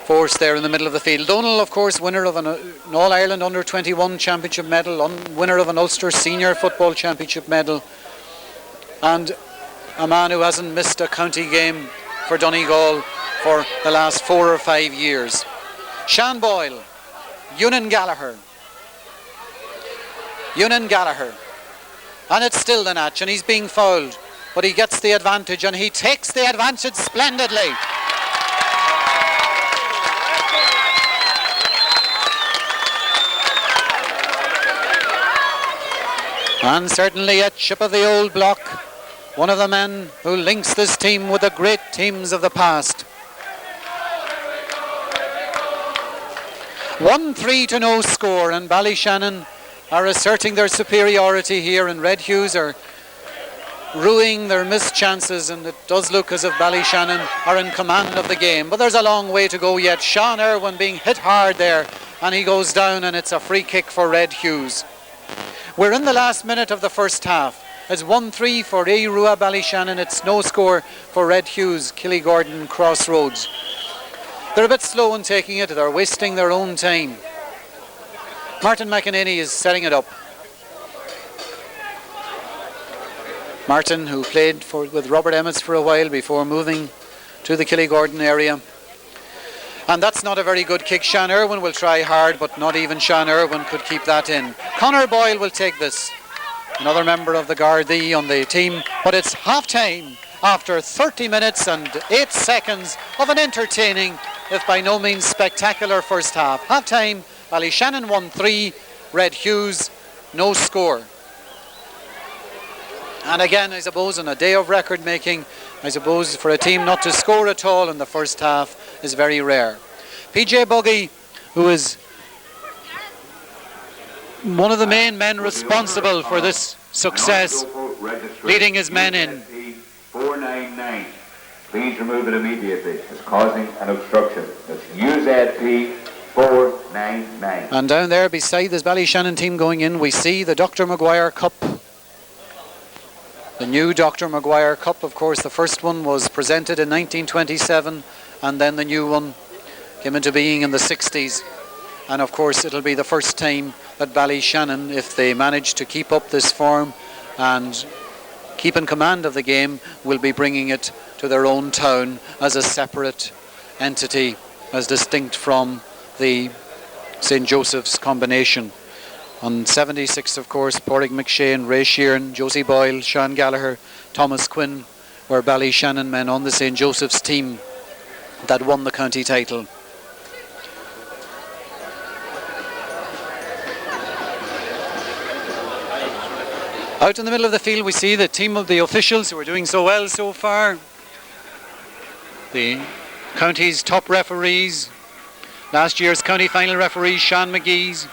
force there in the middle of the field. Donal, of course, winner of an All-Ireland Under-21 Championship medal, winner of an Ulster Senior Football Championship medal, and a man who hasn't missed a county game for Donegal for the last 4 or 5 years. Sean Boyle, Ewan Gallagher, and it's still the Natch, and he's being fouled, but he gets the advantage, and he takes the advantage splendidly. And certainly a chip of the old block, one of the men who links this team with the great teams of the past. 1-3 to no score, and Ballyshannon are asserting their superiority here, and Red Hughes are ruining their missed chances, and it does look as if Ballyshannon are in command of the game, but there's a long way to go yet. Sean Irwin being hit hard there, and he goes down, and it's a free kick for Red Hughes. We're in the last minute of the first half. It's 1-3 for RUAS Ballyshannon. It's no score for Red Hughes, Killygordon Crossroads. They're a bit slow in taking it. They're wasting their own time. Martin McEnany is setting it up. Martin, who played with Robert Emmets for a while before moving to the Killygordon area. And that's not a very good kick. Sean Irwin will try hard, but not even Sean Irwin could keep that in. Conor Boyle will take this. Another member of the Gardaí on the team. But it's half-time after 30 minutes and 8 seconds of an entertaining, if by no means spectacular, first half. Half-time, Ballyshannon 1-3, Red Hughes, no score. And again, I suppose, on a day of record making, I suppose for a team not to score at all in the first half is very rare. PJ Buggy, who is one of the main men responsible for this success, leading his men in. 499. Please remove it immediately. It's causing an obstruction. It's UZP 499. And down there beside this Ballyshannon team going in, we see the Dr. Maguire Cup. The new Dr. Maguire Cup, of course, the first one was presented in 1927, and then the new one came into being in the 60s. And of course, it'll be the first time that Ballyshannon, if they manage to keep up this form and keep in command of the game, will be bringing it to their own town as a separate entity, as distinct from the St. Joseph's combination. On 76, of course, Pádraig McShane, Ray Sheeran, Josie Boyle, Sean Gallagher, Thomas Quinn were Ballyshannon men on the St. Joseph's team that won the county title. Out in the middle of the field we see the team of the officials who are doing so well so far. The county's top referees, Last year's county final referee Sean McGee's,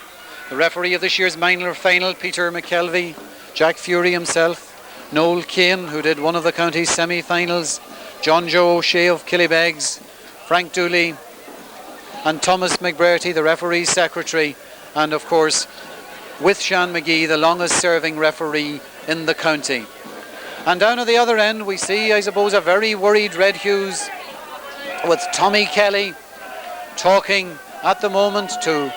the referee of this year's minor final Peter McKelvey, Jack Fury himself, Noel Kane, who did one of the county's semi-finals, John Joe O'Shea of Killybegs, Frank Dooley, and Thomas McBrearty, the referee's secretary, and of course with Sean McGee, the longest serving referee in the county. And down at the other end we see, I suppose, a very worried Red Hughes with Tommy Kelly talking at the moment to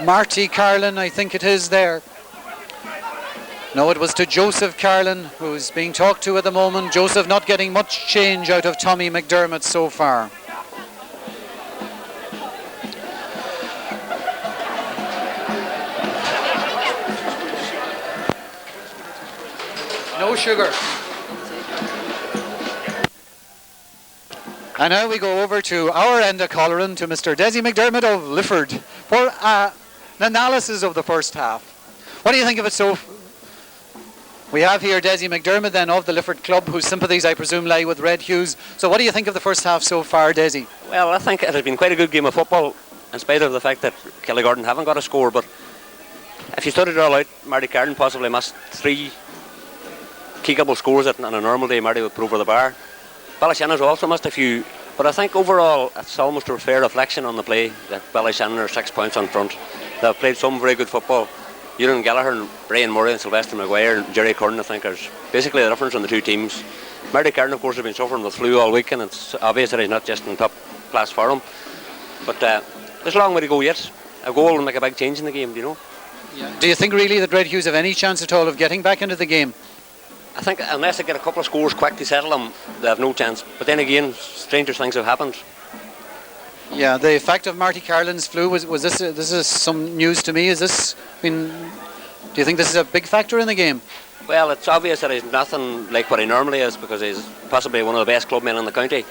Marty Carlin, I think it is there. No, it was to Joseph Carlin, who's being talked to at the moment. Joseph not getting much change out of Tommy McDermott so far. No sugar. And now we go over to our end of Coleraine, to Mr. Dessie McDermott of Lifford for an analysis of the first half. What do you think of it so? We have here Dessie McDermott then of the Lifford club, whose sympathies I presume lie with Red Hughes. So what do you think of the first half so far, Dessie? Well, I think it has been quite a good game of football, in spite of the fact that Killygordon haven't got a score. But if you studied it all out, Marty Carden possibly missed 3 kickable scores that on a normal day Marty would put over the bar. Ballyshannon also missed a few, but I think overall it's almost a fair reflection on the play that Ballyshannon are 6 points on front. They've played some very good football. Ewan Gallagher and Brian Murray and Sylvester Maguire and Jerry Curran, I think, are basically the difference in the two teams. Marty Carden, of course, has been suffering with flu all week, and it's obvious that he's not just in top class form. But there's a long way to go yet. A goal will make a big change in the game, you know. Yeah. Do you think really that Red Hughes have any chance at all of getting back into the game? I think unless they get a couple of scores quick to settle them, they have no chance. But then again, stranger things have happened. Yeah, the fact of Marty Carlin's flu, was this is some news to me. Is this, I mean, do you think this is a big factor in the game? Well, it's obvious that he's nothing like what he normally is, because he's possibly one of the best clubmen in the county.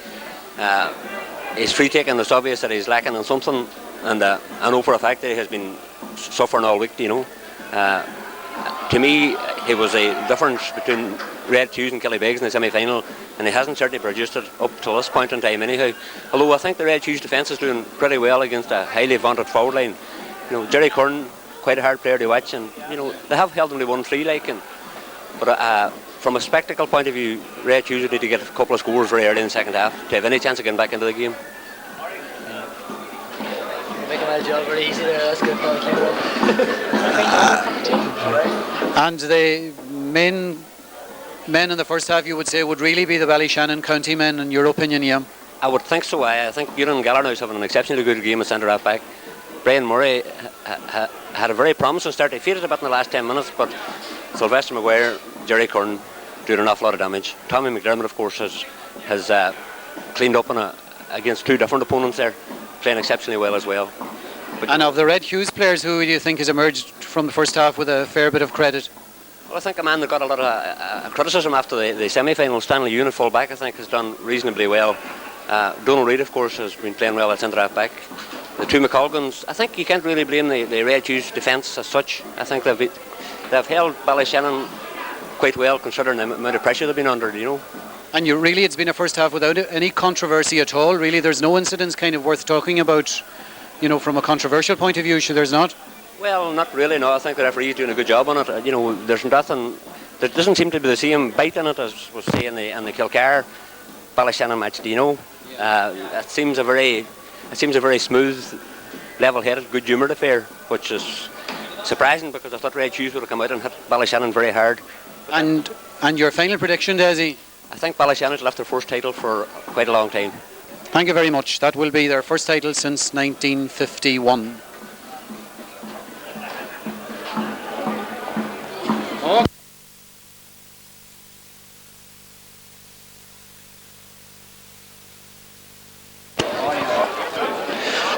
His free taking, it's obvious that he's lacking in something, and I know for a fact that he has been suffering all week, you know. To me, it was a difference between Red Hughes and Killybegs in the semi-final, and he hasn't certainly produced it up to this point in time anyhow. Although I think the Red Hughes defence is doing pretty well against a highly vaunted forward line. You know, Jerry Curran, quite a hard player to watch, and you know they have held him to 1-3 like. But from a spectacle point of view, Red Hughes would need to get a couple of scores very early in the second half to have any chance of getting back into the game. Making my job very easy there. That's good. And the main men in the first half, you would say, would really be the Ballyshannon county men, in your opinion, yeah? I would think so. I think Ewan Gallagher is having an exceptionally good game at centre half back. Brian Murray had a very promising start. He faded a bit in the last 10 minutes, but Sylvester Maguire, Jerry Curran doing an awful lot of damage. Tommy McDermott, of course, has cleaned up against 2 different opponents there, playing exceptionally well as well. But and of the Red Hughes players, who do you think has emerged from the first half with a fair bit of credit? Well, I think a man that got a lot of criticism after the semi-final, Stanley Ewan, full back, I think has done reasonably well. Donald Reid, of course, has been playing well at centre half back. The 2 McColgans, I think you can't really blame the Red Hughes defence as such. I think they've held Ballyshannon quite well, considering the amount of pressure they've been under, you know. And it's been a first half without any controversy at all, really. There's no incidents kind of worth talking about, you know, from a controversial point of view, there's not? Well, not really, no. I think the referee's doing a good job on it. You know, there's nothing, there doesn't seem to be the same bite in it as was say in the Kilcar Ballyshannon match, do you know? Yeah. It seems a very smooth, level-headed, good-humoured affair, which is surprising because I thought Red Hughes would have come out and hit Ballyshannon very hard. And your final prediction, Dessie? I think Ballyshannon left their first title for quite a long time. Thank you very much. That will be their first title since 1951.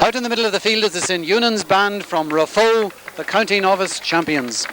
Out in the middle of the field is the St. Eunan's band from Raphoe, the county novice champions.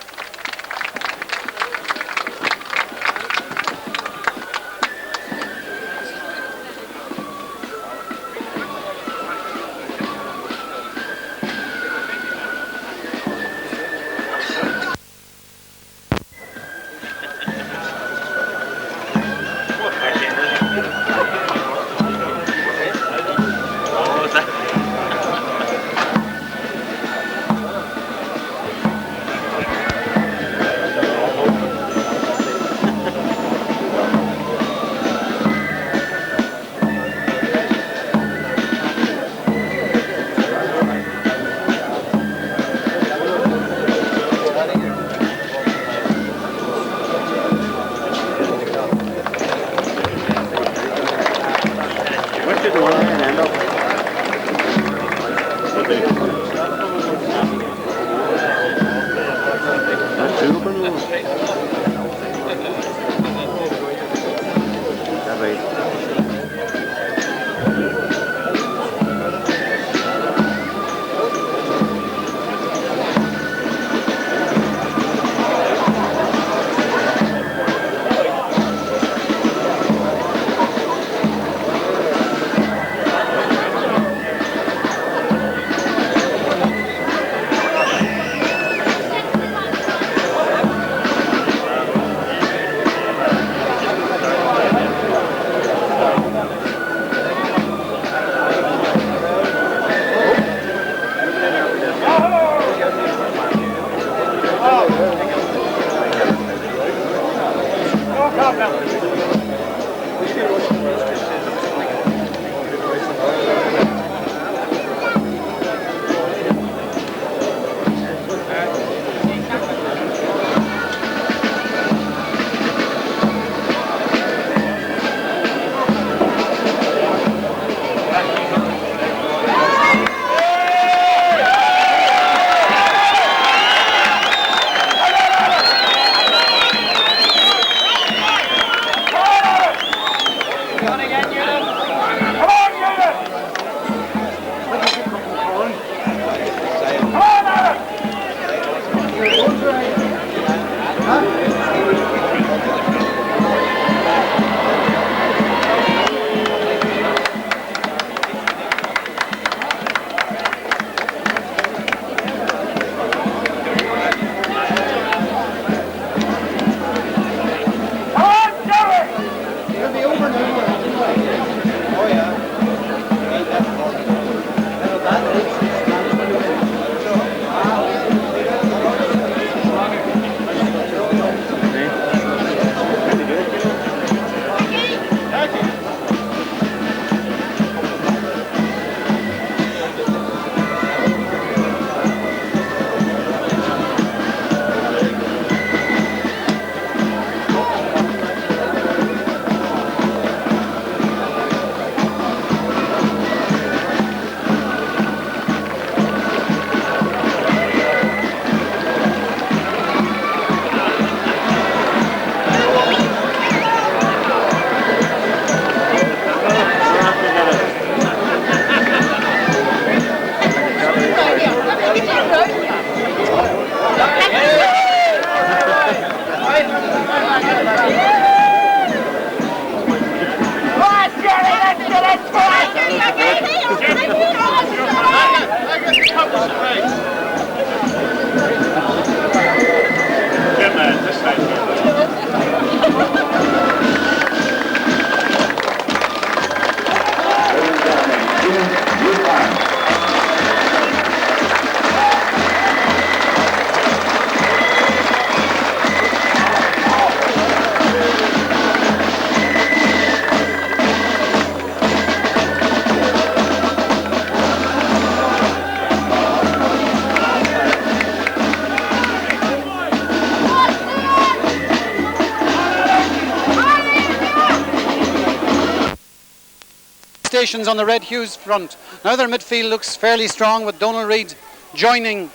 On the Red Hues front. Now their midfield looks fairly strong with Donal Reid joining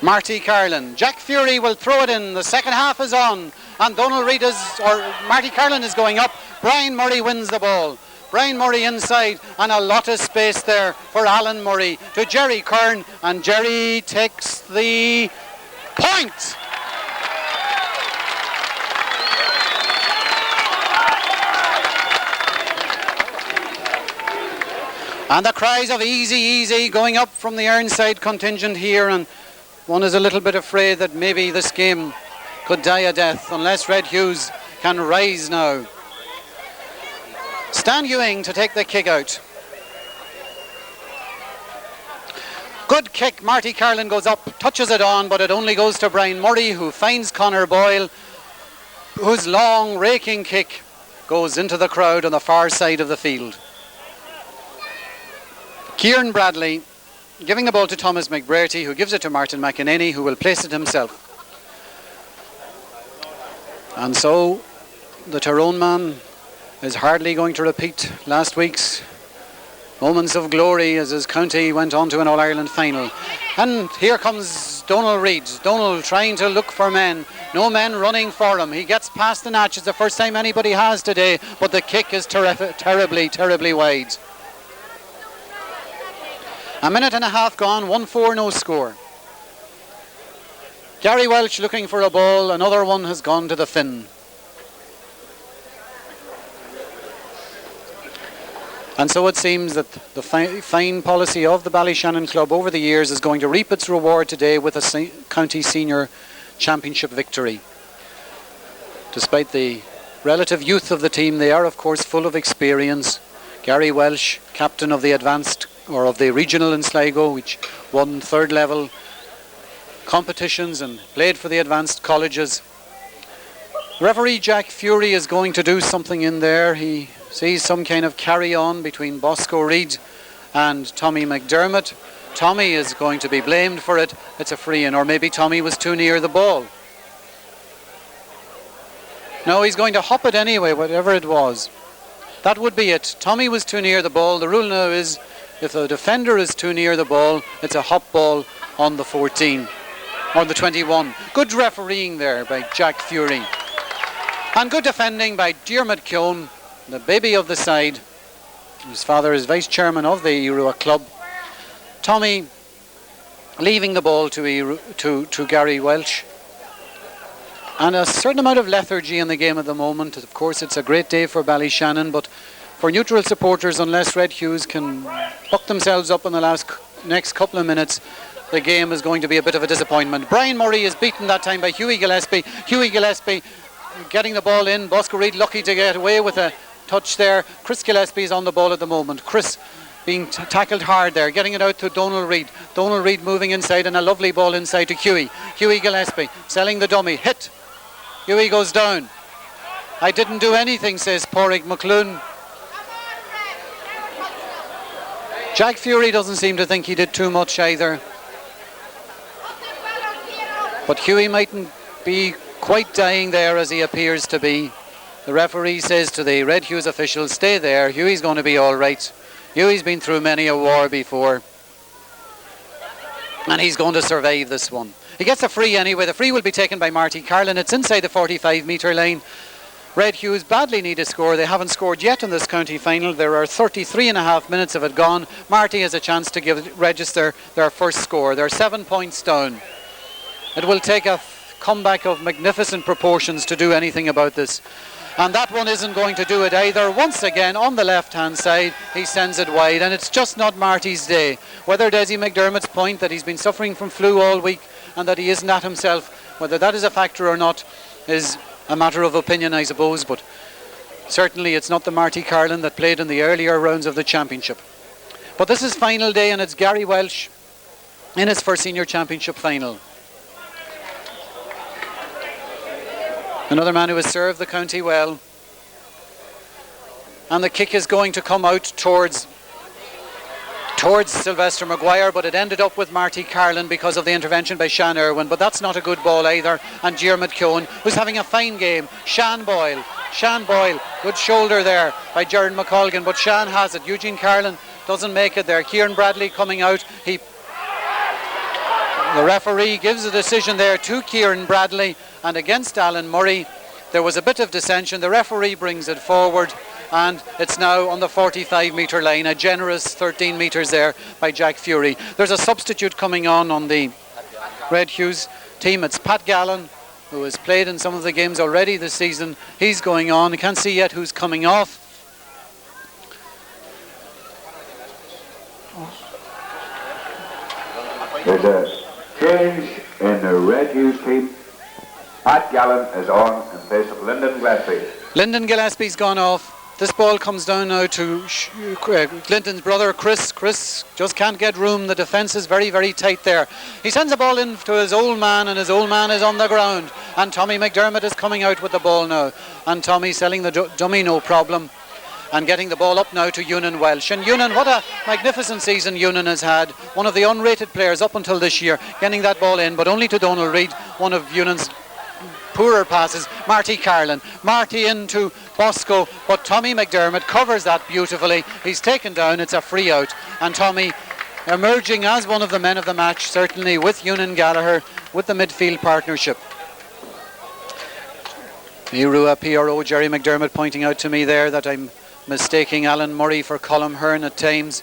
Marty Carlin. Jack Fury will throw it in. The second half is on and Donal Reid Marty Carlin is going up. Brian Murray wins the ball. Brian Murray inside and a lot of space there for Alan Murray to Jerry Kern and Jerry takes the point. And the cries of easy, easy going up from the Ironside contingent here, and one is a little bit afraid that maybe this game could die a death unless Red Hues can rise now. Stan Ewing to take the kick out. Good kick, Marty Carlin goes up, touches it on, but it only goes to Brian Murray, who finds Conor Boyle, whose long raking kick goes into the crowd on the far side of the field. Kieran Bradley giving the ball to Thomas McBrearty, who gives it to Martin McEnany, who will place it himself. And so the Tyrone man is hardly going to repeat last week's moments of glory as his county went on to an All-Ireland final. And here comes Donal Reid. Donal trying to look for men. No men running for him. He gets past the notch. It's the first time anybody has today, but the kick is terribly wide. A minute and a half gone, 1-4 no score. Gary Welch looking for a ball. Another one has gone to the fin. And so it seems that the fine policy of the Ballyshannon club over the years is going to reap its reward today with a county senior championship victory. Despite the relative youth of the team, they are of course full of experience. Gary Welch, captain of the advanced or of the regional in Sligo, which won third level competitions and played for the advanced colleges. Referee Jack Fury is going to do something in there. He sees some kind of carry on between Bosco Reid and Tommy McDermott. Tommy is going to be blamed for it. It's a free in, or maybe Tommy was too near the ball. No, he's going to hop it anyway, whatever it was. That would be it. Tommy was too near the ball. The rule now is if the defender is too near the ball, it's a hop ball on the 14 or the 21. Good refereeing there by Jack Fury. And good defending by Dermot Keown, the baby of the side. His father is vice chairman of the RUAS club. Tommy leaving the ball to Gary Welch. And a certain amount of lethargy in the game at the moment. Of course, it's a great day for Ballyshannon, but for neutral supporters, unless Red Hues can buck themselves up in the next couple of minutes, the game is going to be a bit of a disappointment. Brian Murray is beaten that time by Hughie Gillespie. Hughie Gillespie getting the ball in. Bosco Reid lucky to get away with a touch there. Chris Gillespie is on the ball at the moment. Chris being tackled hard there, getting it out to Donal Reid. Donal Reid moving inside and a lovely ball inside to Hughie. Hughie Gillespie selling the dummy. Hit. Hughie goes down. I didn't do anything, says Pádraig McClune. Jack Fury doesn't seem to think he did too much either. But Hughie mightn't be quite dying there as he appears to be. The referee says to the Red Hues officials, stay there, Hughie's going to be all right. Hughie's been through many a war before. And he's going to survive this one. He gets a free anyway. The free will be taken by Marty Carlin. It's inside the 45-metre line. Red Hues badly need a score. They haven't scored yet in this county final. There are 33.5 minutes of it gone. Marty has a chance to register their first score. They're 7 points down. It will take a comeback of magnificent proportions to do anything about this. And that one isn't going to do it either. Once again, on the left-hand side, he sends it wide. And it's just not Marty's day. Whether Dessie McDermott's point that he's been suffering from flu all week and that he isn't at himself, whether that is a factor or not, is a matter of opinion, I suppose. But certainly it's not the Marty Carlin that played in the earlier rounds of the championship. But this is final day, and it's Gary Welch in his first senior championship final. Another man who has served the county well. And the kick is going to come out towards Sylvester Maguire, but it ended up with Marty Carlin because of the intervention by Sean Irwin. But that's not a good ball either. And Dermot Keown, who's having a fine game. Sean Boyle, good shoulder there by Jared McColgan, but Sean has it. Eugene Carlin doesn't make it there. Kieran Bradley coming out. The referee gives a decision there to Kieran Bradley, and against Alan Murray there was a bit of dissension. The referee brings it forward, and it's now on the 45-metre line, a generous 13 metres there by Jack Fury. There's a substitute coming on the Red Hues team. It's Pat Gallen, who has played in some of the games already this season. He's going on. I can't see yet who's coming off. There's a change in the Red Hues team. Pat Gallen is on in place of Lyndon Gillespie. Lyndon Gillespie's gone off. This ball comes down now to Clinton's brother, Chris. Chris just can't get room. The defence is very, very tight there. He sends the ball in to his old man, and his old man is on the ground. And Tommy McDermott is coming out with the ball now. And Tommy selling the dummy, no problem. And getting the ball up now to Ewan Welsh. And Ewan, what a magnificent season Ewan has had. One of the unrated players up until this year, getting that ball in, but only to Donal Reid, one of Ewan's poorer passes. Marty Carlin. Marty into Bosco, but Tommy McDermott covers that beautifully. He's taken down. It's a free out. And Tommy emerging as one of the men of the match, certainly with Ewan Gallagher, with the midfield partnership. RUA PRO Jerry McDermott pointing out to me there that I'm mistaking Alan Murray for Colm Hearn at times.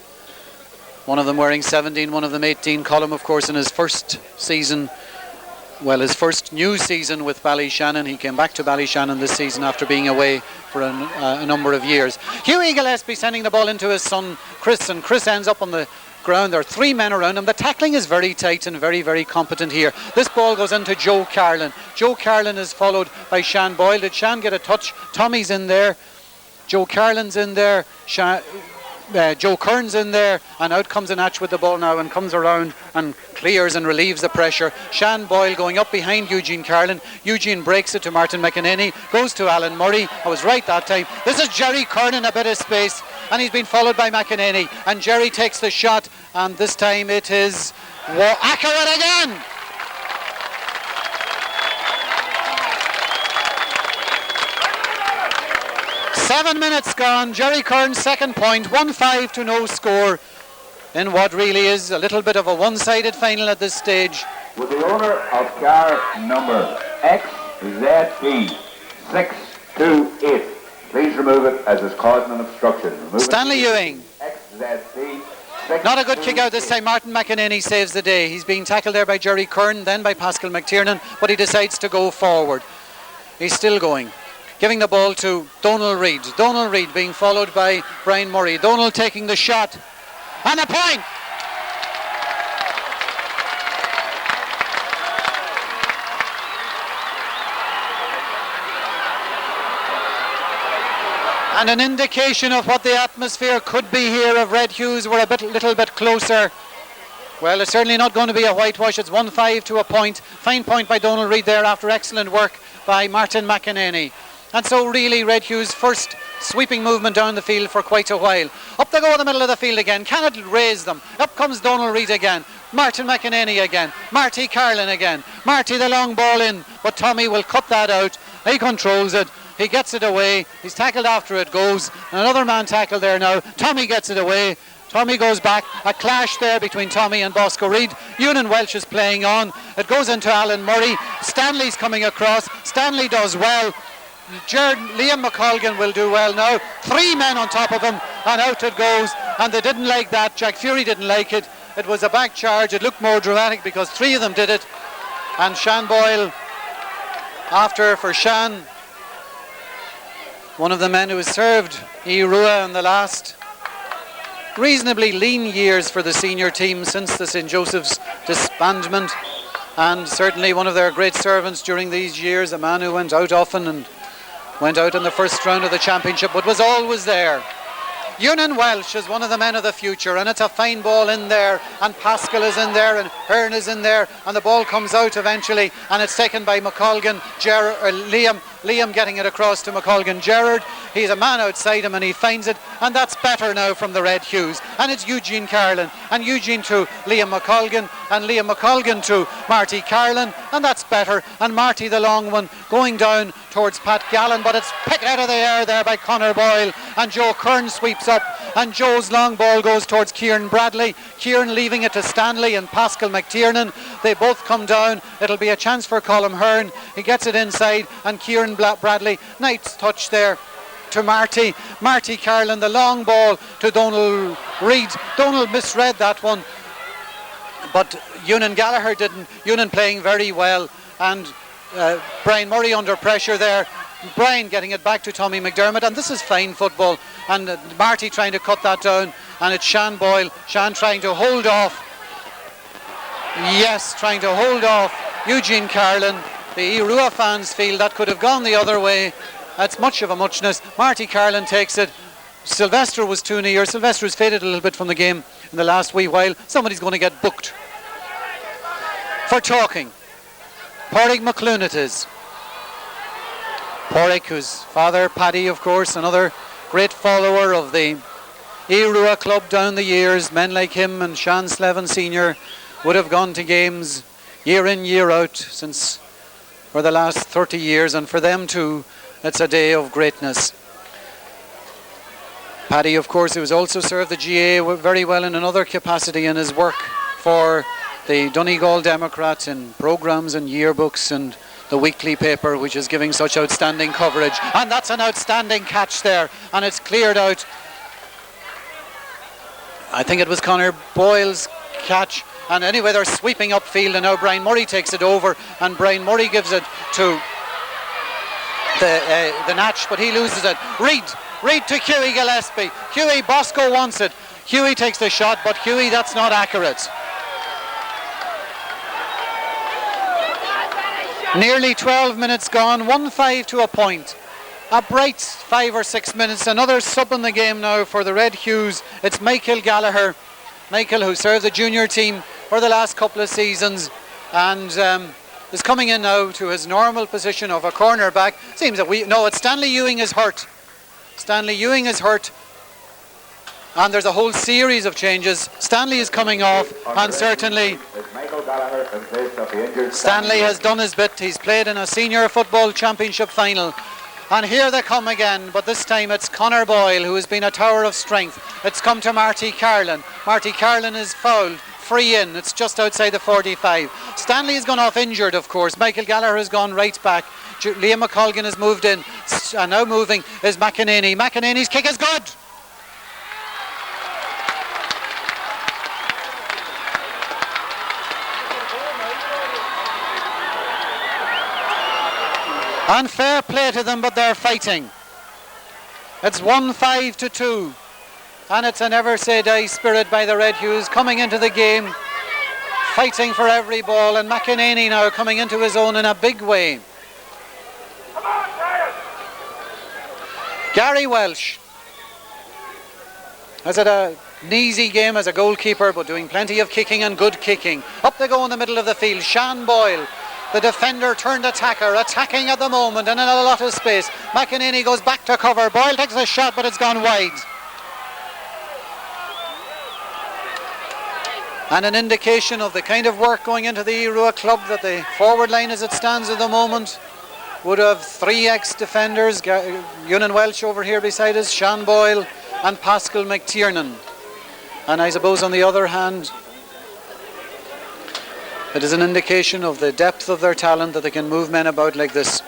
One of them wearing 17, one of them 18. Colm, of course, in his first season, well, his first new season with Ballyshannon. He came back to Ballyshannon this season after being away for a number of years. Hugh Gillespie sending the ball into his son Chris, and Chris ends up on the ground. There are 3 men around him. The tackling is very tight and very, very competent here. This ball goes into Joe Carlin. Joe Carlin is followed by Shan Boyle. Did Shan get a touch? Tommy's in there. Joe Carlin's in there. Joe Kern's in there, and out comes an Atch with the ball now and comes around and clears and relieves the pressure. Shan Boyle going up behind Eugene Carlin. Eugene breaks it to Martin McEnany, goes to Alan Murray. I was right that time. This is Jerry Kern in a bit of space, and he's been followed by McEnany, and Jerry takes the shot, and this time it is accurate again. Seven minutes gone. Jerry Kern's second point, 1-5 to no score in what really is a little bit of a one-sided final at this stage. With the owner of car number XZB 628, please remove it as is causing an obstruction. Stanley Ewing. XZB. Not a good kick out this time. Martin McEnany saves the day. He's being tackled there by Jerry Kern, then by Pascal McTiernan, but he decides to go forward. He's still going. Giving the ball to Donal Reid. Donal Reid being followed by Brian Murray. Donal taking the shot. And a point! And an indication of what the atmosphere could be here if Red Hues were a little bit closer. Well, it's certainly not going to be a whitewash. It's 1-5 to a point. Fine point by Donal Reid there after excellent work by Martin McEnany. And so really Red Hues' first sweeping movement down the field for quite a while. Up they go in the middle of the field again. Can it raise them? Up comes Donal Reid again. Martin McEnany again. Marty Carlin again. Marty the long ball in, but Tommy will cut that out. He controls it. He gets it away. He's tackled after it goes. Another man tackled there now. Tommy gets it away. Tommy goes back. A clash there between Tommy and Bosco Reid. Ewan Welsh is playing on. It goes into Alan Murray. Stanley's coming across. Stanley does well. Liam McColgan will do well now. 3 men on top of him, and out it goes. And they didn't like that. Jack Fury didn't like it. It was a back charge. It looked more dramatic because 3 of them did it. And Shan Boyle, after for Shan, one of the men who has served RUA in the last reasonably lean years for the senior team since the St. Joseph's disbandment, and certainly one of their great servants during these years, a man who went out often and went out in the first round of the championship but was always there. Ewan Welsh is one of the men of the future, and it's a fine ball in there, and Pascal is in there, and Hearn is in there, and the ball comes out eventually, and it's taken by McColgan. Liam getting it across to McColgan Gerard. He's a man outside him and he finds it, and that's better now from the Red Hues. And it's Eugene Carlin, and Eugene to Liam McColgan, and Liam McColgan to Marty Carlin, and that's better. And Marty the long one going down towards Pat Gallen, but it's picked out of the air there by Conor Boyle, and Joe Kern sweeps up, and Joe's long ball goes towards Kieran Bradley. Kieran leaving it to Stanley and Pascal McTiernan. They both come down. It'll be a chance for Colm Hearn. He gets it inside, and Kieran Bradley, nice touch there to Marty. Marty Carlin, the long ball to Donal Reid. Donal misread that one, but Ewan Gallagher didn't. Ewan playing very well, and Brian Murray under pressure there. Brian getting it back to Tommy McDermott, and this is fine football, and Marty trying to cut that down, and it's Shan Boyle. Shan trying to hold off. Yes, trying to hold off Eugene Carlin. The RUA fans feel that could have gone the other way. That's much of a muchness. Marty Carlin takes it. Sylvester was too near. Sylvester has faded a little bit from the game in the last wee while. Somebody's going to get booked for talking. Pádraig McClune it is. Pádraig, whose father, Paddy, of course, another great follower of the RUA club down the years. Men like him and Sean Slevin Sr. would have gone to games year in, year out since for the last 30 years, and for them too, it's a day of greatness. Paddy, of course, who has also served the GAA very well in another capacity in his work for the Donegal Democrat in programmes and yearbooks and the weekly paper, which is giving such outstanding coverage. And that's an outstanding catch there, and it's cleared out. I think it was Conor Boyle's catch, and anyway they're sweeping upfield, and now Brian Murray takes it over, and Brian Murray gives it to the Natch, but he loses it. Reid to Hughie Gillespie. Hughie, Bosco wants it. Hughie takes the shot, but Hughie, that's not accurate. Nearly 12 minutes gone, 1-5 to a point. A bright 5 or 6 minutes. Another sub in the game now for the Red Hues. It's Michael Gallagher. Michael, who served the junior team for the last couple of seasons, and is coming in now to his normal position of a cornerback. Seems that it's Stanley Ewing is hurt. Stanley Ewing is hurt, and there's a whole series of changes. Stanley is coming off, and certainly Stanley has done his bit. He's played in a senior football championship final, and here they come again, but this time it's Conor Boyle, who has been a tower of strength. It's come to Marty Carlin. Marty Carlin is fouled. Free in, it's just outside the 45. Stanley has gone off injured, of course. Michael Gallagher has gone right back. Liam McColgan has moved in, and now moving is McEnany. McEnany's kick is good. And fair play to them, but they're fighting. It's 1-5 to 2. And it's a never say die spirit by the Red Hues coming into the game, fighting for every ball, and McEnany now coming into his own in a big way. Gary Welsh has had an easy game as a goalkeeper, but doing plenty of kicking and good kicking. Up they go in the middle of the field. Sean Boyle, the defender turned attacker, attacking at the moment and in a lot of space. McEnany goes back to cover. Boyle takes a shot, but it's gone wide. And an indication of the kind of work going into the RUA club, that the forward line as it stands at the moment would have 3 ex-defenders, Ewan Welsh over here beside us, Sean Boyle and Pascal McTiernan. And I suppose on the other hand, it is an indication of the depth of their talent that they can move men about like this.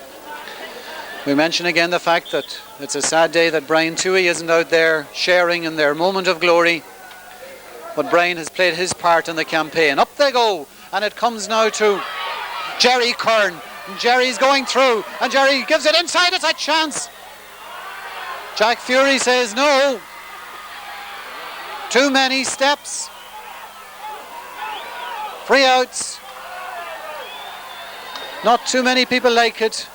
We mention again the fact that it's a sad day that Brian Toohey isn't out there sharing in their moment of glory. But Brian has played his part in the campaign. Up they go, and it comes now to Jerry Kern. And Jerry's going through, and Jerry gives it inside. It's a chance. Jack Fury says no. Too many steps. Free outs. Not too many people like it,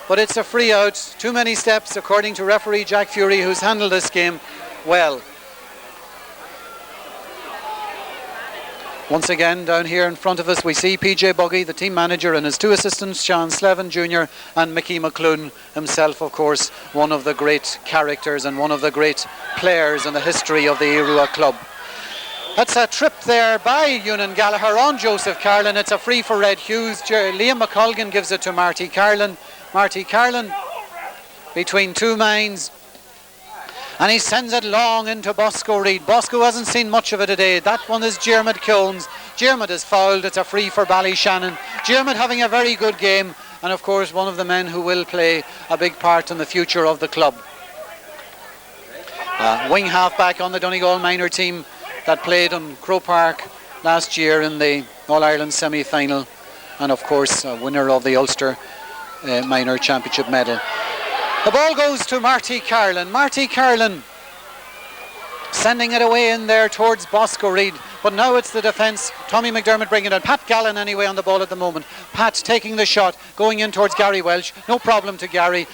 but it's a free out. Too many steps, according to referee Jack Fury, who's handled this game well. Once again, down here in front of us, we see PJ Buggy, the team manager, and his 2 assistants, Sean Slevin Jr. and Mickey McClune himself, of course, one of the great characters and one of the great players in the history of the RUA club. That's a trip there by Ewan Gallagher on Joseph Carlin. It's a free for Red Hues. Liam McColgan gives it to Marty Carlin. Marty Carlin between 2 minds. And he sends it long into Bosco Reid. Bosco hasn't seen much of it today. That one is Diarmuid Combs. Diarmuid is fouled. It's a free for Ballyshannon. Diarmuid having a very good game, and of course one of the men who will play a big part in the future of the club. Wing half-back on the Donegal minor team that played on Crow Park last year in the All-Ireland semi-final, and of course a winner of the Ulster minor championship medal. The ball goes to Marty Carlin. Marty Carlin sending it away in there towards Bosco Reid. But now it's the defence. Tommy McDermott bringing it. Pat Gallen anyway on the ball at the moment. Pat taking the shot, going in towards Gary Welsh. No problem to Gary.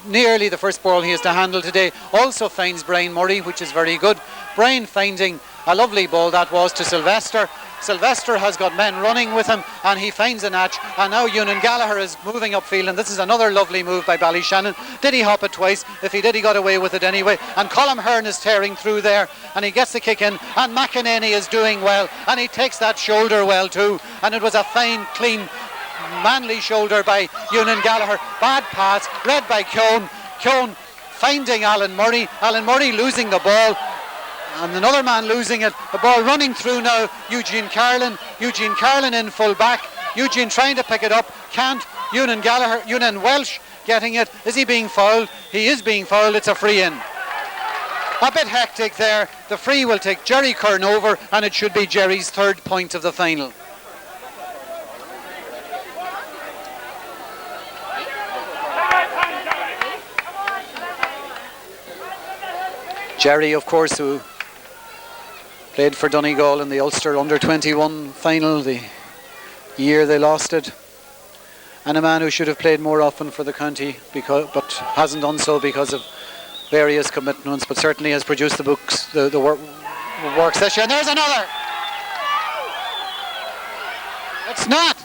Nearly the first ball he has to handle today. Also finds Brian Murray, which is very good. Brian finding a lovely ball that was to Sylvester. Sylvester has got men running with him, and he finds a Natch, and now Ewan Gallagher is moving upfield, and this is another lovely move by Ballyshannon. Did he hop it twice? If he did, he got away with it anyway, and Colm Hearn is tearing through there, and he gets the kick in, and McEnany is doing well, and he takes that shoulder well too, and it was a fine, clean manly shoulder by Ewan Gallagher. Bad pass, read by Keown. Keown finding Alan Murray. Alan Murray losing the ball. And another man losing it. The ball running through now. Eugene Carlin. Eugene Carlin in full back. Eugene trying to pick it up. Can't. Ewan Gallagher. Ewan Welsh getting it. Is he being fouled? He is being fouled. It's a free in. A bit hectic there. The free will take Jerry Kern over, and it should be Jerry's third point of the final. Jerry, of course, who played for Donegal in the Ulster under-21 final the year they lost it, and a man who should have played more often for the county but hasn't done so because of various commitments, but certainly has produced the books, the works this year. And there's another. It's not.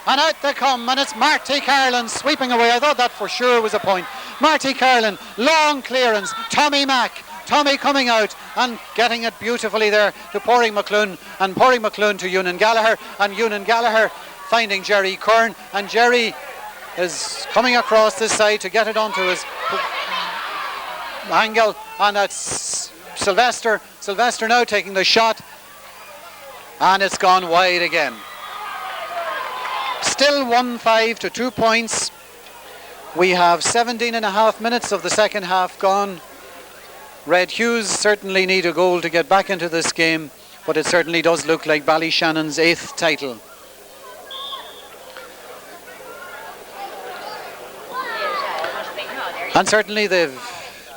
And out they come, and it's Marty Carlin sweeping away. I thought that for sure was a point. Marty Carlin, long clearance. Tommy Mack. Tommy coming out and getting it beautifully there to Pádraig McClune, and Pádraig McClune to Ewan Gallagher, and Ewan Gallagher finding Jerry Kern, and Jerry is coming across this side to get it onto his angle, and that's Sylvester. Sylvester now taking the shot, and it's gone wide again. Still 1-5 to 2 points. We have 17.5 minutes of the second half gone. Red Hues certainly need a goal to get back into this game, but it certainly does look like Ballysshannon's 8th title. And certainly they've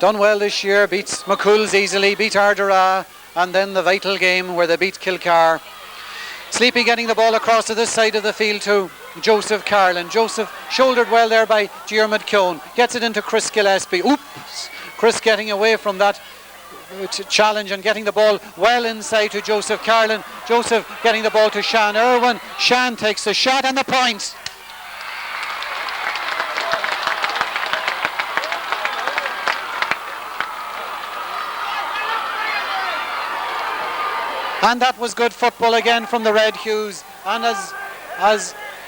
done well this year, beat McCool's easily, beat Ardara, and then the vital game where they beat Kilcar. Sleepy getting the ball across to this side of the field to Joseph Carlin. Joseph shouldered well there by Diarmuid Keown. Gets it into Chris Gillespie. Oops! Chris getting away from that challenge and getting the ball well inside to Joseph Carlin. Joseph getting the ball to Sean Irwin. Sean takes the shot and the point. And that was good football again from the Red Hues. And as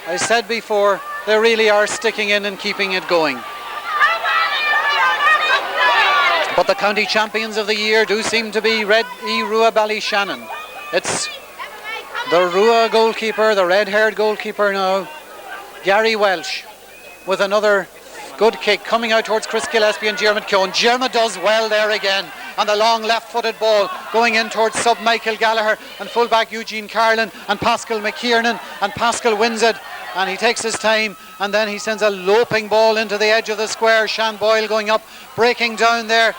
I said before, they really are sticking in and keeping it going. But the county champions of the year do seem to be Red RUA Ballyshannon. It's the RUA goalkeeper, the red-haired goalkeeper now, Gary Welsh, with another good kick coming out towards Chris Gillespie and Diarmuid Keown. Diarmuid does well there again. And the long left-footed ball going in towards sub-Michael Gallagher and fullback Eugene Carlin and Pascal McKiernan, and Pascal wins it, and he takes his time, and then he sends a loping ball into the edge of the square. Sean Boyle going up, breaking down there,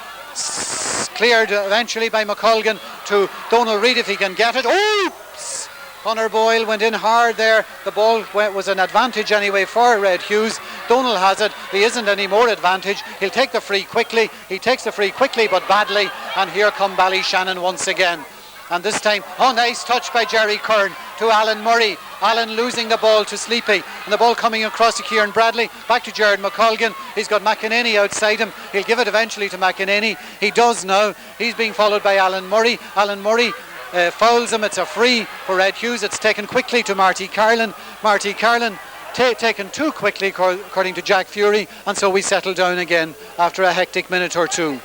cleared eventually by McColgan to Donal Reid if he can get it. Oops! Conor Boyle went in hard there. The ball was an advantage anyway for Red Hues. Donal has it. He isn't any more advantage. He'll take the free quickly. He takes the free quickly but badly. And here come Ballyshannon once again. And this time, oh, nice touch by Jerry Kern to Alan Murray. Alan losing the ball to Sleepy. And the ball coming across to Kieran Bradley. Back to Jared McColgan. He's got McEnany outside him. He'll give it eventually to McEnany. He does now. He's being followed by Alan Murray. Alan Murray fouls him. It's a free for Red Hues. It's taken quickly to Marty Carlin. Marty Carlin taken too quickly according to Jack Fury, and so we settle down again after a hectic minute or two.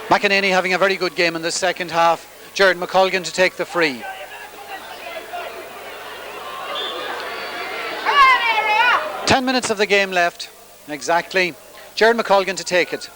McEnany having a very good game in the second half. Jared McColgan to take the free. Ten minutes of the game left exactly. Jared McColgan to take it.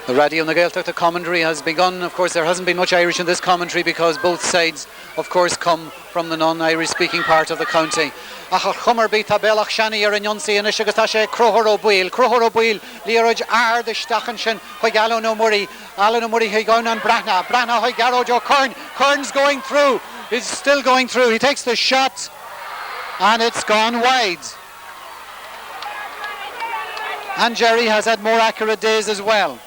The Radio na Gaeltacht, the commentary has begun. Of course, there hasn't been much Irish in this commentary because both sides, of course, come from the non-Irish speaking part of the county. Achar chumar bita Ballyshannon Yonsi and Ishagastashe Crohor O'Buil Liroj Ar the Stachenshin Hoygalon O'Murray Alan O'Murray Higon and Brana Hoygaro Joe Kern's going through. He's still going through. He takes the shot and it's gone wide. And Jerry has had more accurate days as well.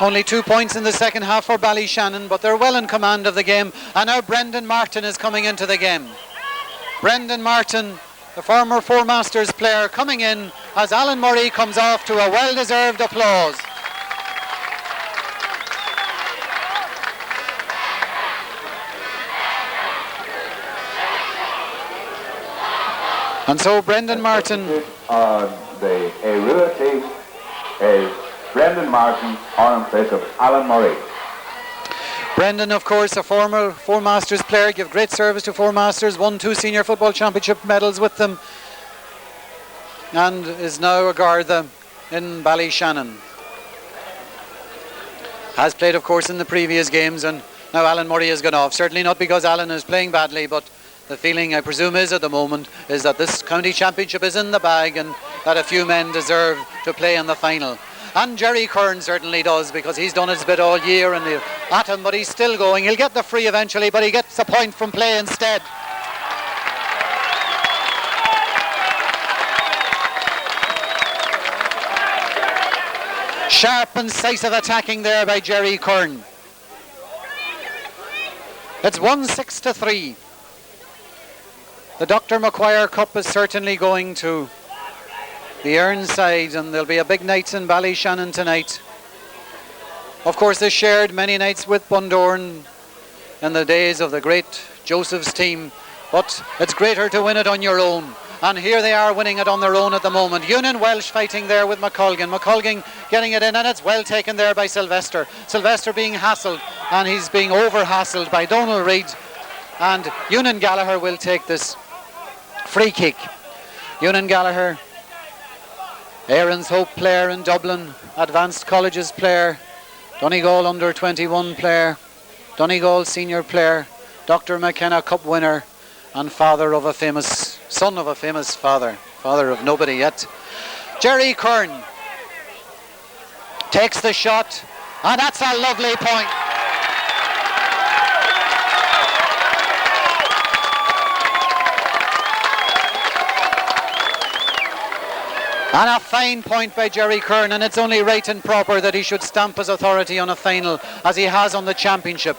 Only 2 points in the second half for Ballyshannon, but they're well in command of the game. And now Brendan Martin is coming into the game. Brendan Martin, the former Four Masters player, coming in as Alan Murray comes off to a well-deserved applause. And so Brendan Martin on the RUAS team is Brendan Martin on in place of Alan Murray. Brendan, of course, a former Four Masters player, gave great service to Four Masters, won 2 senior football championship medals with them, and is now a Garda in Ballyshannon. Has played, of course, in the previous games, and now Alan Murray has gone off. Certainly not because Alan is playing badly, but the feeling, I presume, is at the moment is that this county championship is in the bag and that a few men deserve to play in the final. And Jerry Kern certainly does, because he's done his bit all year and at him, but he's still going. He'll get the free eventually, but he gets a point from play instead. Sharp and incisive attacking there by Jerry Kern. It's 1-6-3. The Dr. Macquarie Cup is certainly going to the Earn side, and there'll be a big night in Ballyshannon tonight. Of course, they shared many nights with Bundoran in the days of the great Joseph's team, but it's greater to win it on your own. And here they are winning it on their own at the moment. Union Welsh fighting there with McColgan. McColgan getting it in, and it's well taken there by Sylvester. Sylvester being hassled, and he's being over-hassled by Donald Reid. And Union Gallagher will take this free kick. Union Gallagher, Aaron's Hope player in Dublin, Advanced Colleges player, Donegal under 21 player, Donegal senior player, Dr. McKenna Cup winner, and son of a famous father of nobody yet. Jerry Kern takes the shot, and that's a lovely point. And a fine point by Jerry Kern, and it's only right and proper that he should stamp his authority on a final as he has on the championship.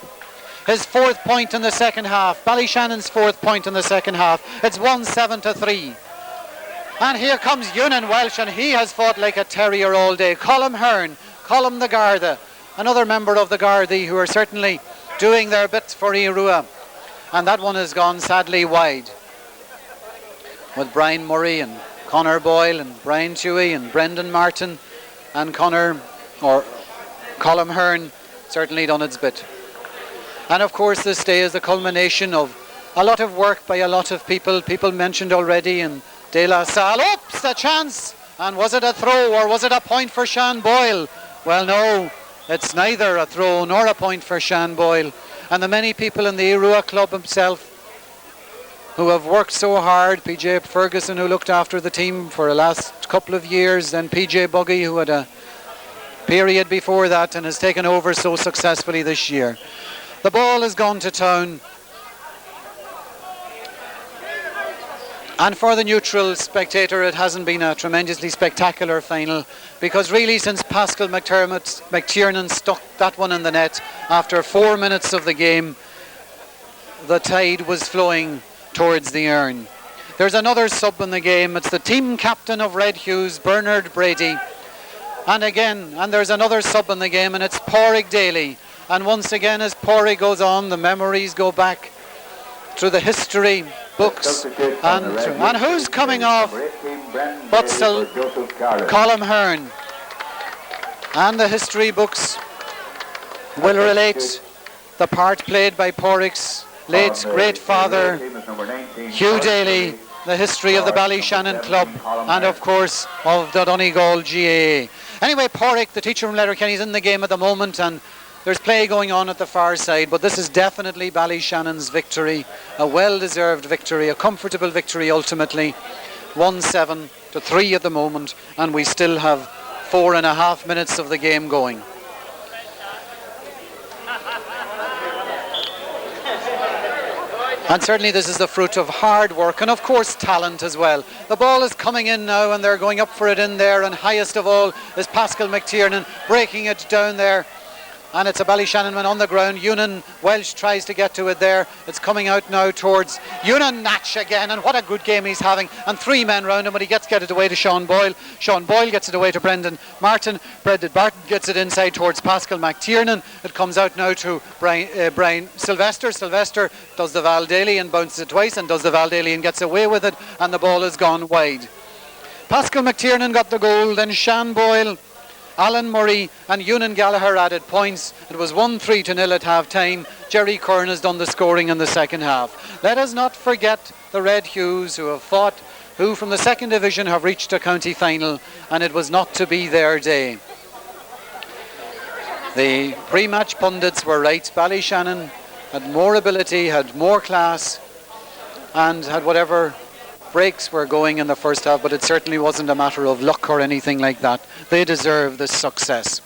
His 4th point in the second half, Ballyshanon's 4th point in the second half. It's 1-7-3. And here comes Union Welsh, and he has fought like a terrier all day. Colm Hearn, Colm the Garda, another member of the Gardaí who are certainly doing their bit for Irua. And that one has gone sadly wide, with Brian Murray and Conor Boyle and Brian Tuohy and Brendan Martin and Colm Hearn certainly done its bit. And of course this day is the culmination of a lot of work by a lot of people mentioned already, and De La Salle, oops, a chance, and was it a throw or was it a point for Sean Boyle? Well, no, it's neither a throw nor a point for Sean Boyle. And the many people in the Irua club himself who have worked so hard, PJ Ferguson, who looked after the team for the last couple of years, then PJ Buggy, who had a period before that and has taken over so successfully this year. The ball has gone to town, and for the neutral spectator it hasn't been a tremendously spectacular final, because really since Pascal McTiernan stuck that one in the net after 4 minutes of the game, the tide was flowing towards the Earn. There's another sub in the game. It's the team captain of Red Hughes, Bernard Brady, and there's another sub in the game, and it's Pádraig Daly. And once again, as Pádraig goes on, the memories go back through the history books, and who's coming off but Colm Hearn. And the history books will relate the part played by Pádraig's late great father Hugh Daly, the history of the Ballyshannon club, and of course of the Donegal GAA. Anyway, Pádraig, the teacher from Letterkenny, is in the game at the moment, and there's play going on at the far side, but this is definitely Ballyshanon's victory, a well-deserved victory, a comfortable victory ultimately. 1-7-3 at the moment, and we still have 4.5 minutes of the game going. And certainly this is the fruit of hard work and of course talent as well. The ball is coming in now, and they're going up for it in there, and highest of all is Pascal McTiernan breaking it down there and it's a Ballyshannon man on the ground. Ewan Welsh tries to get to it there. It's coming out now towards Ewan Natch again, and what a good game he's having, and 3 men round him, but he gets it away to Sean Boyle. Sean Boyle gets it away to Brendan Martin. Brendan Martin gets it inside towards Pascal McTiernan. It comes out now to Brian Sylvester. Sylvester does the Val Daly and bounces it twice and does the Val Daly and gets away with it, and the ball has gone wide. Pascal McTiernan got the goal, then Sean Boyle, Alan Murray and Ewan Gallagher added points. It was 1-3-0 at half time. Jerry Kern has done the scoring in the second half. Let us not forget the Red Hues who from the second division have reached a county final, and it was not to be their day. The pre-match pundits were right. Ballyshannon had more ability, had more class, and had whatever breaks were going in the first half, but it certainly wasn't a matter of luck or anything like that. They deserve this success.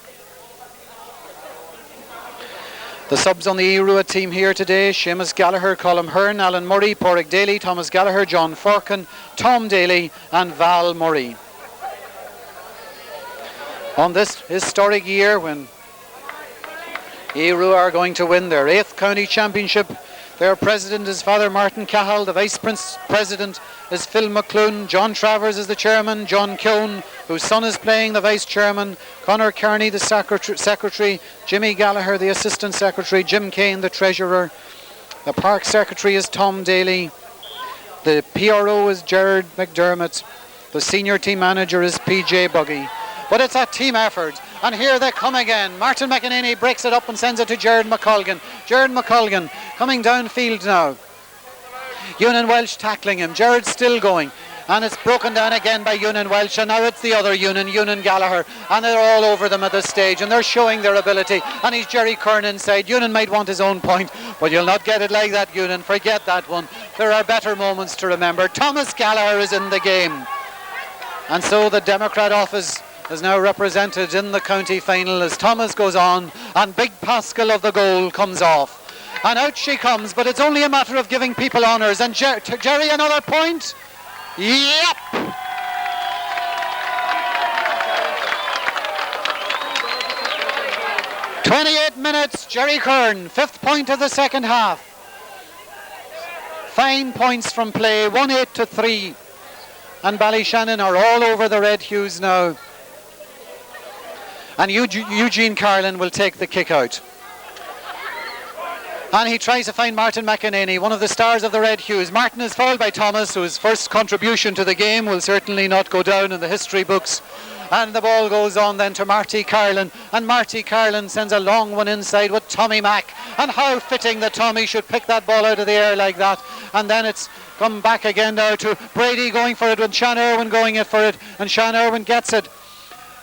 The subs on the RUAS team here today: Seamus Gallagher, Colm Hearn, Alan Murray, Porrick Daly, Thomas Gallagher, John Forkin, Tom Daly and Val Murray. On this historic year when RUAS are going to win their 8th county championship, their president is Father Martin Cahill, the vice president is Phil McClune, John Travers is the chairman, John Keown, whose son is playing the vice chairman, Conor Kearney the secretary, Jimmy Gallagher the assistant secretary, Jim Kane the treasurer, the park secretary is Tom Daly, the PRO is Gerard McDermott, the senior team manager is PJ Buggy. But it's a team effort, and here they come again. Martin McEnany breaks it up and sends it to Jared McColgan. Jared McColgan coming downfield now. Ewan Welsh tackling him. Jared's still going, and it's broken down again by Ewan Welsh, and now it's the other Ewan Gallagher, and they're all over them at this stage, and they're showing their ability, and he's Jerry Kern inside. Ewan might want his own point, but you'll not get it like that, Ewan. Forget that one. There are better moments to remember. Thomas Gallagher is in the game, and so the Democrat office is now represented in the county final as Thomas goes on, and Big Pascal of the goal comes off. And out she comes, but it's only a matter of giving people honours. And Jerry, another point? Yep! "28 minutes, Jerry Kern, 5th point of the second half. Fine points from play, 1-8-3. And Ballyshannon are all over the Red Hues now. And Eugene Carlin will take the kick out. And he tries to find Martin McEnany, one of the stars of the Red Hues. Martin is fouled by Thomas, whose first contribution to the game will certainly not go down in the history books. And the ball goes on then to Marty Carlin, and Marty Carlin sends a long one inside with Tommy Mack. And how fitting that Tommy should pick that ball out of the air like that. And then it's come back again now to Brady going for it, with Sean Irwin going in for it, and Sean Irwin gets it.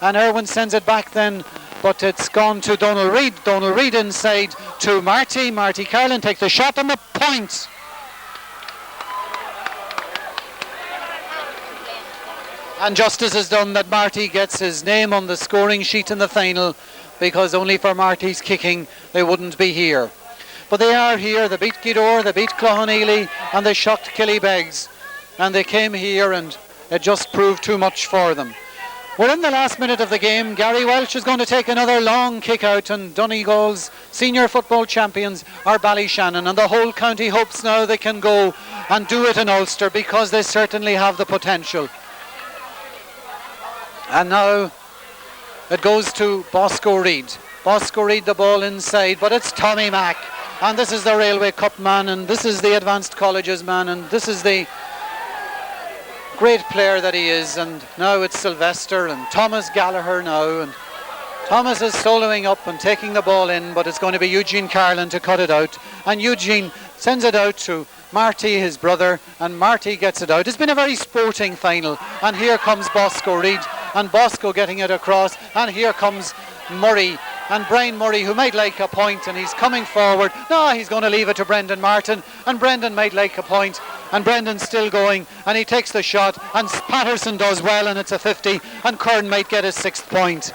And Irwin sends it back then, but it's gone to Donald Reid. Donald Reid inside to Marty. Marty Carlin takes the shot and the point. And justice is done that Marty gets his name on the scoring sheet in the final, because only for Marty's kicking they wouldn't be here. But they are here. They beat Gidor, they beat Cloughaneely, and they shocked Killybegs. And they came here, and it just proved too much for them. We're in the last minute of the game. Gary Welch is going to take another long kick out, and Donegal's senior football champions are Ballyshannon, and the whole county hopes now they can go and do it in Ulster, because they certainly have the potential. And now it goes to Bosco Reid. Bosco Reid the ball inside, but it's Tommy Mack, and this is the Railway Cup man, and this is the Advanced Colleges man, and this is the great player that he is. And now it's Sylvester and Thomas Gallagher now, and Thomas is soloing up and taking the ball in, but it's going to be Eugene Carlin to cut it out, and Eugene sends it out to Marty, his brother, and Marty gets it out. It's been a very sporting final, and here comes Bosco Reid, and Bosco getting it across, and here comes Murray, and Brian Murray, who might like a point, and he's coming forward. No, he's going to leave it to Brendan Martin, and Brendan might like a point, and Brendan's still going, and he takes the shot, and Patterson does well, and it's a 50, and Kern might get his 6th point.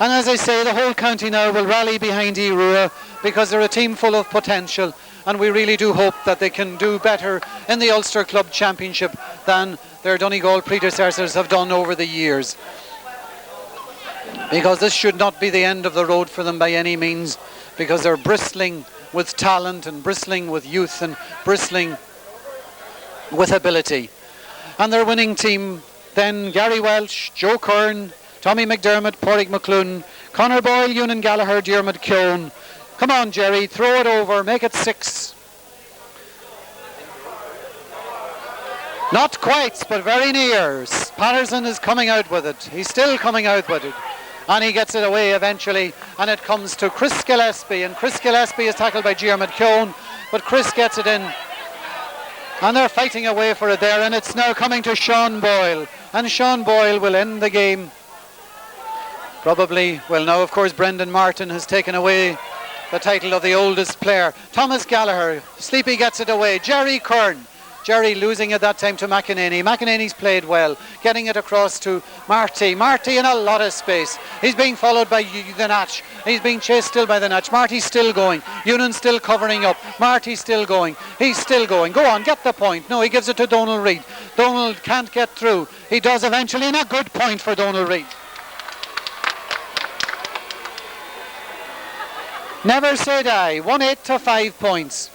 And as I say, the whole county now will rally behind RUAS, because they're a team full of potential, and we really do hope that they can do better in the Ulster Club Championship than their Donegal predecessors have done over the years. because this should not be the end of the road for them by any means, because they're bristling with talent and bristling with youth and bristling with ability. And their winning team then: Gary Welch, Joe Kern, Tommy McDermott, Pádraig McClune, Conor Boyle, Ewan Gallagher, Diarmuid Keown. Come on, Jerry, throw it over, make it 6. Not quite, but very near. Patterson is coming out with it. He's still coming out with it. And he gets it away eventually, and it comes to Chris Gillespie, and Chris Gillespie is tackled by Diarmuid Keown, but Chris gets it in. And they're fighting away for it there, and it's now coming to Sean Boyle, and Sean Boyle will end the game. Probably, well, now of course Brendan Martin has taken away the title of the oldest player. Thomas Gallagher, Sleepy gets it away. Jerry Kern, Jerry losing at that time to McEnany. McEnany's played well, getting it across to Marty. Marty in a lot of space. He's being followed by the Natch. He's being chased still by the Natch. Marty's still going. Ewan still covering up. Marty's still going. He's still going. Go on, get the point. No, he gives it to Donald Reid. Donald can't get through. He does eventually, and a good point for Donald Reid. Never say die. 1-8 to 5 points.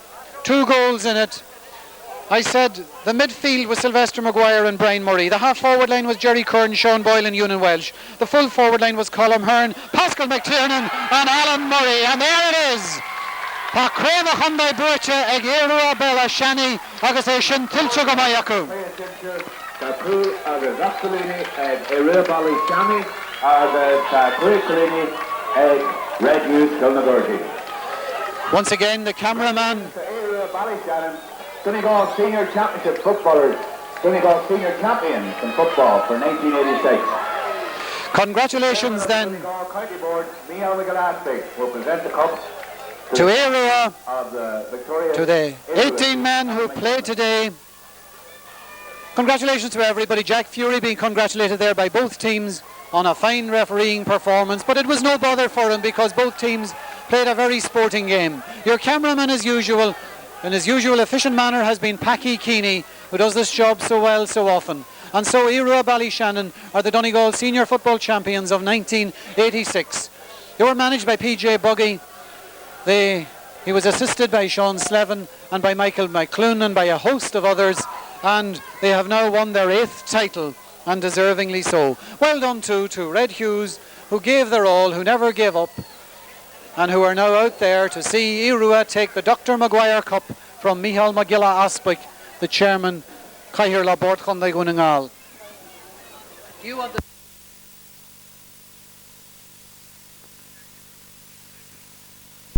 2 goals in it. I said the midfield was Sylvester Maguire and Brian Murray. The half-forward line was Jerry Kern, Sean Boyle and Ewan Welsh. The full-forward line was Colm Hearn, Pascal McTiernan and Alan Murray. And there it is. Pa creva chundai burcha ag Erua Ballyshannon agus é sin tiltte go mai acu. Tá cú agus Absolini ag Erua Ballyshannon agus tá Cúlíní ag Red Youth Killygordon. Once again, the cameraman. Erua Ballyshannon, Donegal Senior Championship footballers, Donegal Senior Champions in football for 1986. Congratulations then Donegal County Board, Michael Gillespie will present the cup to Erua, of the victorious to the 18 men who played today. Congratulations to everybody. Jack Fury being congratulated there by both teams on a fine refereeing performance, but it was no bother for him because both teams played a very sporting game. Your cameraman, as usual, in his usual efficient manner, has been Packie Keeney, who does this job so well so often. And so Erua Ballyshannon are the Donegal Senior Football Champions of 1986. They were managed by PJ Buggy. He was assisted by Sean Slevin and by Michael McClune and by a host of others, and they have now won their 8th title, and deservingly so. Well done too to Red Hughes, who gave their all, who never gave up, and who are now out there to see Erua take the Dr. Maguire Cup from Micheál Magilla Aspic, the chairman. Caithfir le bord chun Donegal. Do you want the